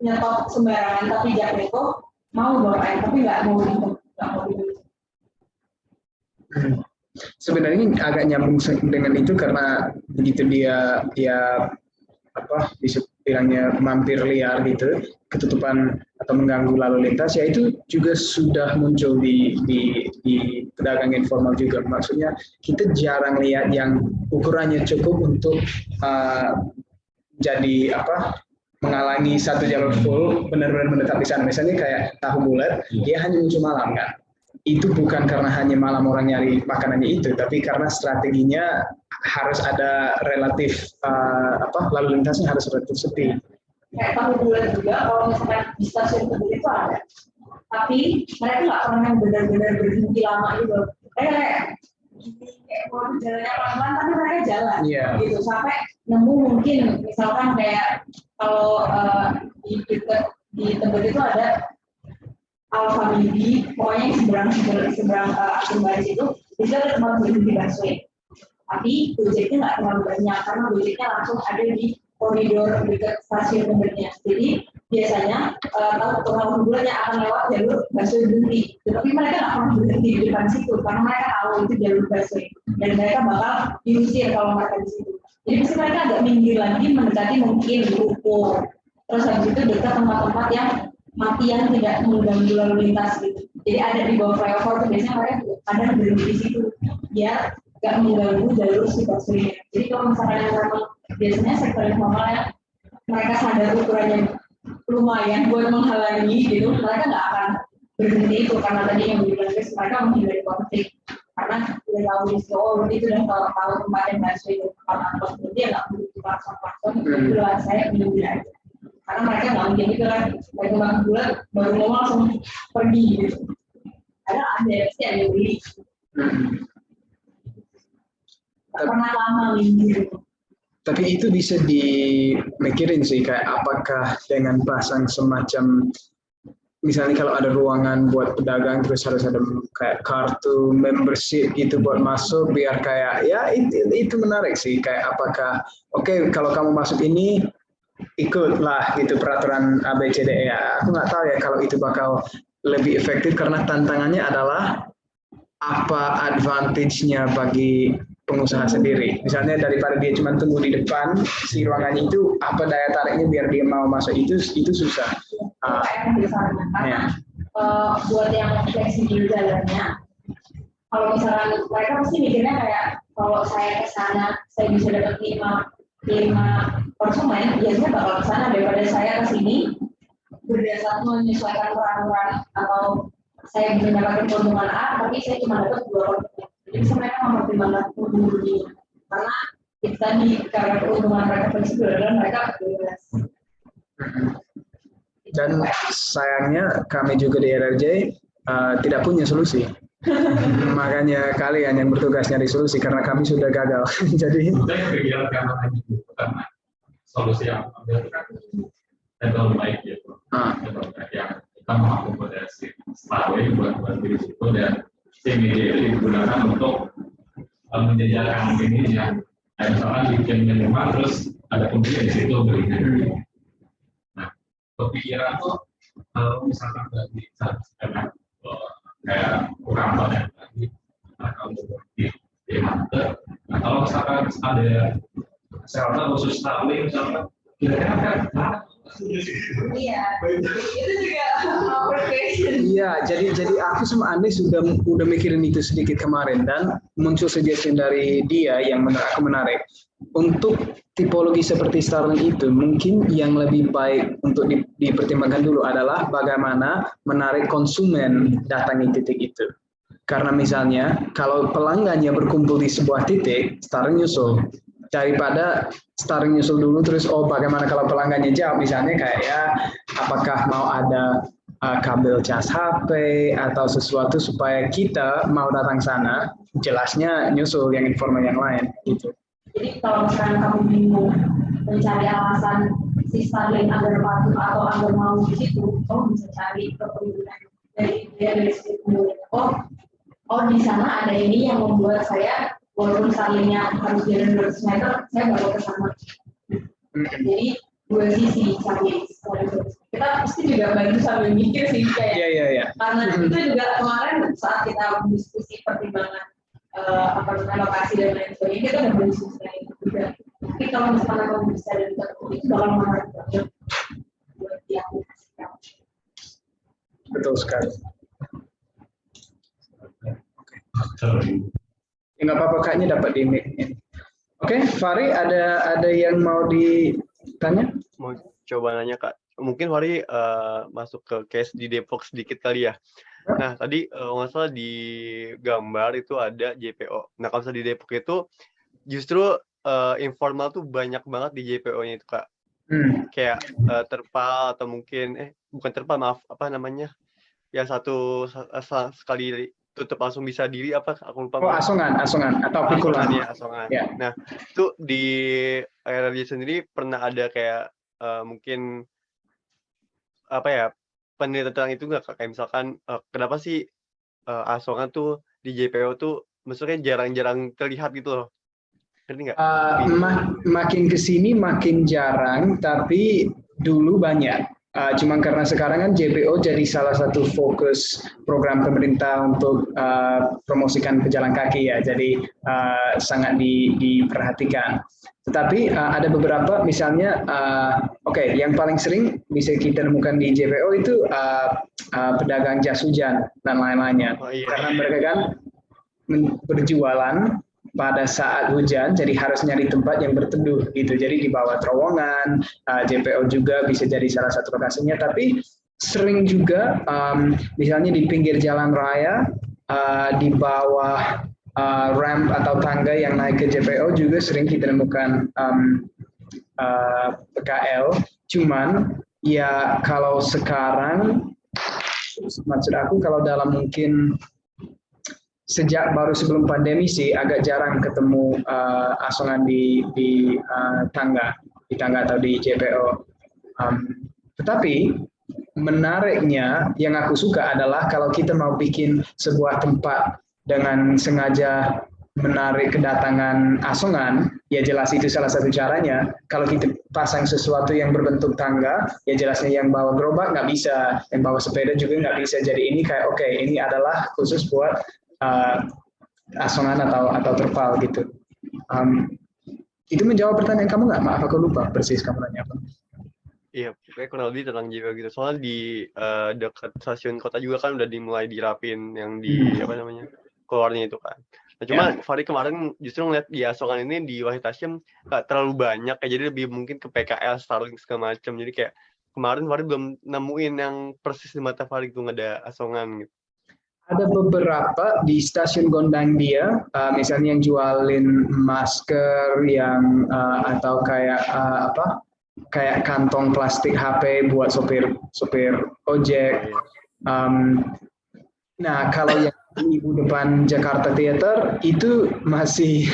Speaker 6: nyetop sembarangan tapi Jaklingko mau bawain tapi nggak mau
Speaker 1: Sebenarnya agak nyambung dengan itu karena begitu dia bilangnya mampir liar gitu ketutupan atau mengganggu lalu lintas ya itu juga sudah muncul di pedagang informal juga maksudnya kita jarang lihat yang ukurannya cukup untuk jadi menghalangi satu jalur full benar-benar menetap di sana. Misalnya kayak tahu bulat, dia hanya muncul malam kan. Itu bukan karena hanya malam orang nyari makanannya itu, tapi karena strateginya harus ada relatif lalu lintasnya harus relatif sepi.
Speaker 6: Kayak tahu bulat juga kalau misalkan di stasiun Tebet itu ada, tapi mereka nggak pernah benar-benar berhenti lama gitu. Kayak mau jalannya pelan-pelan tapi mereka jalan gitu sampai nemu mungkin misalkan kayak kalau di Tebet itu ada Alfa Midi, pokoknya seberang Asembari itu ada tempat berhenti busway. Tapi Gojeknya nggak terlalu banyak karena Gojeknya langsung ada di koridor dekat stasiun Tebetnya. Jadi biasanya tahu bulannya akan lewat jalur busway berhenti. Tetapi mereka nggak pernah berhenti di depan situ karena mereka tahu itu jalur busway dan mereka bakal diusir kalau mereka di situ. Jadi mesti mereka agak minggir lagi mendekati mungkin Ruko. Terus habis itu dekat tempat-tempat yang mati yang tidak mengganggu lalu lintas gitu. Jadi ada di bawah flyover itu biasanya mereka kadang berhenti di situ biar nggak mengganggu jalur si busway. Jadi kalau misalnya yang memang biasanya sektor informal yang mereka sadar ukurannya lumayan buat menghalangi gitu, mereka nggak akan berhenti itu karena tadi yang bilang mereka menghindari konflik. Karena udah tahu di itu udah tahu kemarin busway itu tempat angkot dia nggak perlu dipaksa-paksa itu saya menunggu aja karena mereka nggak mungkin itu kan dari bang bulan baru ngomong langsung pergi gitu karena ada sih yang beli nggak pernah lama gitu.
Speaker 1: Tapi itu bisa dimikirin sih kayak apakah dengan pasang semacam misalnya kalau ada ruangan buat pedagang terus harus ada kayak kartu membership gitu buat masuk biar kayak ya itu menarik sih kayak apakah oke, kalau kamu masuk ini ikutlah gitu peraturan ABCDE ya aku nggak tahu ya kalau itu bakal lebih efektif karena tantangannya adalah apa advantage-nya bagi pengusaha sendiri misalnya daripada dia cuma tunggu di depan si ruangannya itu apa daya tariknya biar dia mau masuk itu susah
Speaker 6: PR besarnya karena buat yang fleksibel jalannya, kalau misalkan mereka pasti mikirnya kayak kalau saya ke sana saya bisa dapat 5 konsumen, biasanya bakal ke sana daripada saya ke sini berdasarkan menyesuaikan peran-peran atau saya bisa mendapatkan keuntungan A tapi saya cuma dapat 2 konsumen. Jadi bisa mereka mempertimbangkan keuntungan karena itu tadi karena keuntungan mereka fleksibel dan mereka bebas.
Speaker 1: Dan sayangnya kami juga di RRJ tidak punya solusi. Makanya kalian yang bertugas nyari solusi karena kami sudah gagal. Jadi
Speaker 7: kegiatan karena karena solusi yang ambil kan terlalu baik gitu. Terlalu baik yang kita mengakomodasi Starlink buat risiko dan si media itu digunakan untuk menjajakan ini yang misalkan bikin minimal terus ada kuncinya di situ berikan. Nah, kepikiran tuh kalau misalkan nggak bisa kayak kurang banyak lagi kalau di hunter. Nah, kalau misalkan ada server khusus Starlink misalkan kira-kira kan
Speaker 6: Iya, itu juga application.
Speaker 1: iya, jadi aku sama Andi udah mikirin itu sedikit kemarin dan muncul suggestion dari dia yang menurut aku menarik. Untuk tipologi seperti Starlink itu mungkin yang lebih baik untuk dipertimbangkan dulu adalah bagaimana menarik konsumen datangi titik itu. Karena misalnya kalau pelanggannya berkumpul di sebuah titik, Starlink nyusul. Daripada Starlink nyusul dulu terus bagaimana kalau pelanggannya jauh, misalnya kayak ya apakah mau ada kabel cas HP atau sesuatu supaya kita mau datang sana, jelasnya nyusul yang informal yang lain gitu.
Speaker 6: Jadi kalau misalkan kamu bingung mencari alasan si Starlink agar patuh atau agar mau di situ, kamu bisa cari kepentingan dari situ. Oh di sana ada ini yang membuat saya walaupun Starlinknya harus jalan 200 meter, saya baru ke sana. Jadi dua sisi cari. Kita pasti juga bantu sambil mikir sih kayak. Karena itu juga kemarin saat kita diskusi pertimbangan lokasi dan lain sebagainya kita udah berdiskusi itu juga. Tapi kalau misalkan kamu bisa dari itu bakal menarik banget buat diaplikasikan.
Speaker 1: Betul sekali. Ya, nggak apa-apa, kayaknya dapat di mic. Oke, Fahri ada yang mau ditanya?
Speaker 5: Mau coba nanya Kak. Mungkin Fahri masuk ke case di Depok sedikit kali ya. Nah tadi nggak salah di gambar itu ada JPO. Nah kalau misalnya di Depok itu justru informal tuh banyak banget di JPO-nya itu Kak. Kayak terpal atau mungkin bukan terpal, maaf, apa namanya? Yang sekali tutup langsung bisa diri apa aku lupa.
Speaker 1: Asongan atau pikulan.
Speaker 5: Asongan.
Speaker 1: Ya.
Speaker 5: Nah itu di RRJ sendiri pernah ada kayak mungkin apa ya penelitian tentang itu nggak, kayak misalkan kenapa sih asongan tuh di JPO tuh maksudnya jarang-jarang terlihat gitu loh, ngerti nggak?
Speaker 1: Makin kesini makin jarang, tapi dulu banyak. Cuma karena sekarang kan JPO jadi salah satu fokus program pemerintah untuk promosikan pejalan kaki ya, jadi sangat diperhatikan. Tetapi ada beberapa, misalnya, yang paling sering bisa kita temukan di JPO itu pedagang jas hujan dan lain-lainnya. Karena mereka kan berjualan pada saat hujan, jadi harus nyari tempat yang berteduh gitu. Jadi di bawah terowongan, JPO juga bisa jadi salah satu lokasinya. Tapi sering juga, misalnya di pinggir jalan raya, di bawah ramp atau tangga yang naik ke JPO juga sering kita temukan PKL. Cuman ya kalau sekarang, maksud aku kalau dalam mungkin sejak baru sebelum pandemi sih agak jarang ketemu asongan di tangga atau di JPO. Tetapi menariknya yang aku suka adalah kalau kita mau bikin sebuah tempat dengan sengaja menarik kedatangan asongan, ya jelas itu salah satu caranya. Kalau kita pasang sesuatu yang berbentuk tangga, ya jelasnya yang bawa gerobak nggak bisa, yang bawa sepeda juga nggak bisa. Jadi ini kayak ini adalah khusus buat asongan atau terpal gitu. Itu menjawab pertanyaan kamu nggak? Maaf aku lupa persis kamu nanya apa.
Speaker 5: Iya, kayak kurang lebih tentang JPO gitu. Soalnya di dekat stasiun kota juga kan udah dimulai dirapin yang di apa namanya keluarnya itu kan. Nah, cuma Farid kemarin justru ngeliat di Asongan ini di Wahid Hasyim nggak terlalu banyak, kayak jadi lebih mungkin ke PKL, Starlink segala macam. Jadi kayak kemarin Farid belum nemuin yang persis di mata Farid tuh nggak ada Asongan gitu.
Speaker 1: Ada beberapa di stasiun Gondang dia, misalnya yang jualin masker yang atau kayak kayak kantong plastik HP buat sopir ojek. Nah, kalau yang di depan Jakarta Theater itu masih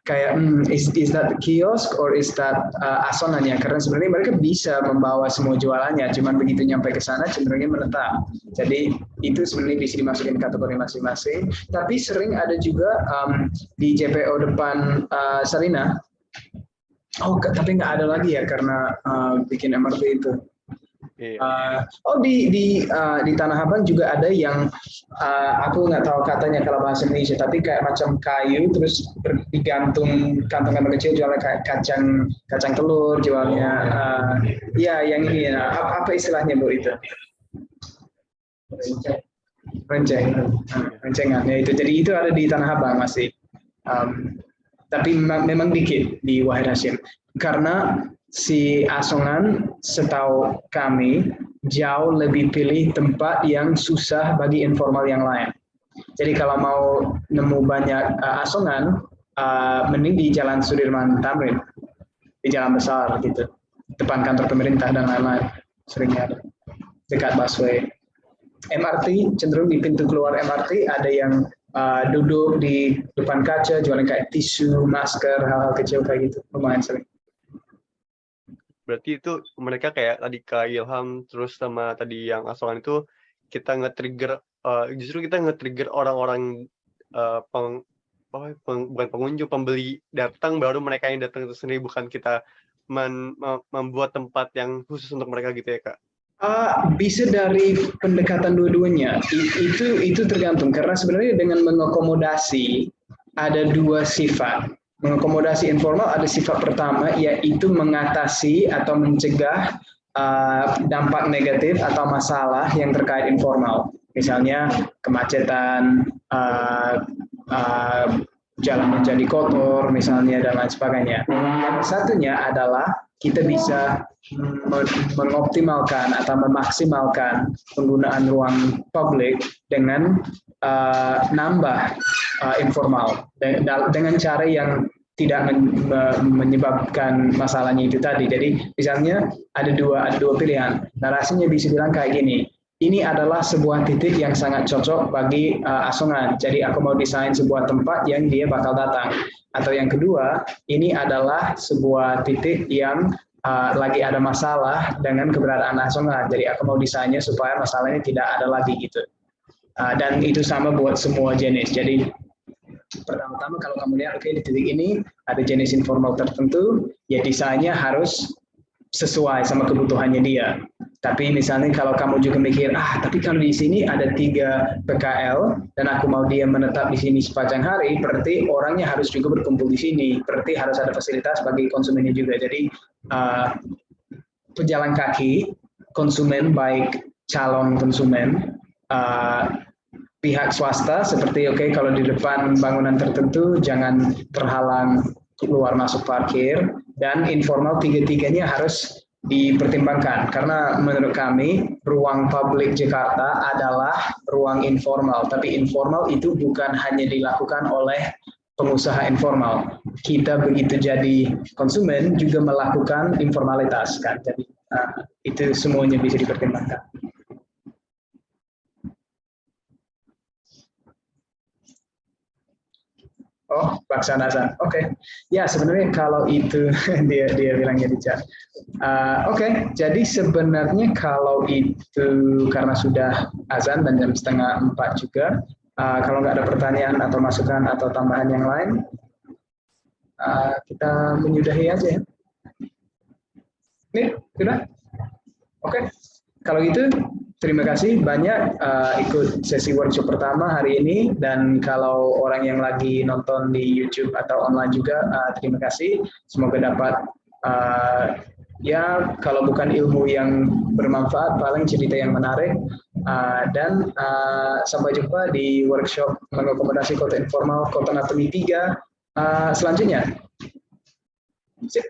Speaker 1: kayak is that kiosk or is that asonannya? Karena sebenarnya mereka bisa membawa semua jualannya, cuman begitu nyampe ke sana cenderungnya menetap. Jadi itu sebenarnya bisa dimasukin kategori masing-masing. Tapi sering ada juga di JPO depan Sarina. Oh, tapi nggak ada lagi ya karena bikin MRT itu. Di Tanah Abang juga ada yang aku nggak tahu katanya kalau bahasa Indonesia, tapi kayak macam kayu terus digantung kantong-kantong kecil jualnya kayak kacang telur jualnya. Ya yang ini apa istilahnya Bu itu? Rencengan ya itu. Jadi itu ada di Tanah Abang masih. Tapi memang dikit di Wahid Hasyim karena si Asongan setahu kami jauh lebih pilih tempat yang susah bagi informal yang lain. Jadi kalau mau nemu banyak Asongan, mending di Jalan Sudirman Tamrin, di jalan besar gitu, depan kantor pemerintah dan lain-lain seringnya ada dekat busway. MRT cenderung di pintu keluar MRT ada yang duduk di depan kaca jualan kayak tisu, masker, hal-hal kecil kayak gitu, lumayan sering.
Speaker 5: Berarti itu mereka kayak tadi Kak Ilham terus sama tadi yang Asongan itu kita nge-trigger justru kita nge-trigger orang-orang bukan pengunjung, pembeli datang baru mereka yang datang itu sendiri, bukan kita membuat tempat yang khusus untuk mereka gitu ya Kak?
Speaker 1: Bisa dari pendekatan dua-duanya. Itu tergantung karena sebenarnya dengan mengakomodasi ada dua sifat. Mengakomodasi informal ada sifat pertama yaitu mengatasi atau mencegah dampak negatif atau masalah yang terkait informal. Misalnya kemacetan, jalan menjadi kotor misalnya dan lain sebagainya. Yang satunya adalah kita bisa mengoptimalkan atau memaksimalkan penggunaan ruang publik dengan nambah informal dengan cara yang tidak menyebabkan masalahnya itu tadi. Jadi misalnya ada dua pilihan. Narasinya bisa bilang kayak gini. Ini adalah sebuah titik yang sangat cocok bagi Asongan. Jadi aku mau desain sebuah tempat yang dia bakal datang. Atau yang kedua, ini adalah sebuah titik yang lagi ada masalah dengan keberadaan Asongan. Jadi aku mau desainnya supaya masalahnya tidak ada lagi gitu. Dan itu sama buat semua jenis. Jadi pertama-tama kalau kamu lihat di titik ini ada jenis informal tertentu, ya desainnya harus sesuai sama kebutuhannya dia. Tapi misalnya kalau kamu juga mikir, tapi kalau di sini ada 3 PKL dan aku mau dia menetap di sini sepanjang hari, berarti orangnya harus juga berkumpul di sini. Berarti harus ada fasilitas bagi konsumennya juga. Jadi pejalan kaki, konsumen baik calon konsumen, pihak swasta seperti kalau di depan bangunan tertentu jangan terhalang keluar masuk parkir, dan informal tiga-tiganya harus dipertimbangkan karena menurut kami ruang publik Jakarta adalah ruang informal, tapi informal itu bukan hanya dilakukan oleh pengusaha informal. Kita begitu jadi konsumen juga melakukan informalitas kan, jadi itu semuanya bisa dipertimbangkan. Oh, Laksanasan. Oke. Ya, sebenarnya kalau itu dia bilangnya di chat. Oke, jadi sebenarnya kalau itu karena sudah azan dan jam 3:30 juga, kalau nggak ada pertanyaan atau masukan atau tambahan yang lain, kita menyudahi aja ya. Nih, sudah? Oke. Kalau gitu, terima kasih banyak ikut sesi workshop pertama hari ini, dan kalau orang yang lagi nonton di YouTube atau online juga, terima kasih. Semoga dapat ya kalau bukan ilmu yang bermanfaat, paling cerita yang menarik. Dan sampai jumpa di workshop mengakomodasi kota informal Kota Anatomi 3 selanjutnya. Sip.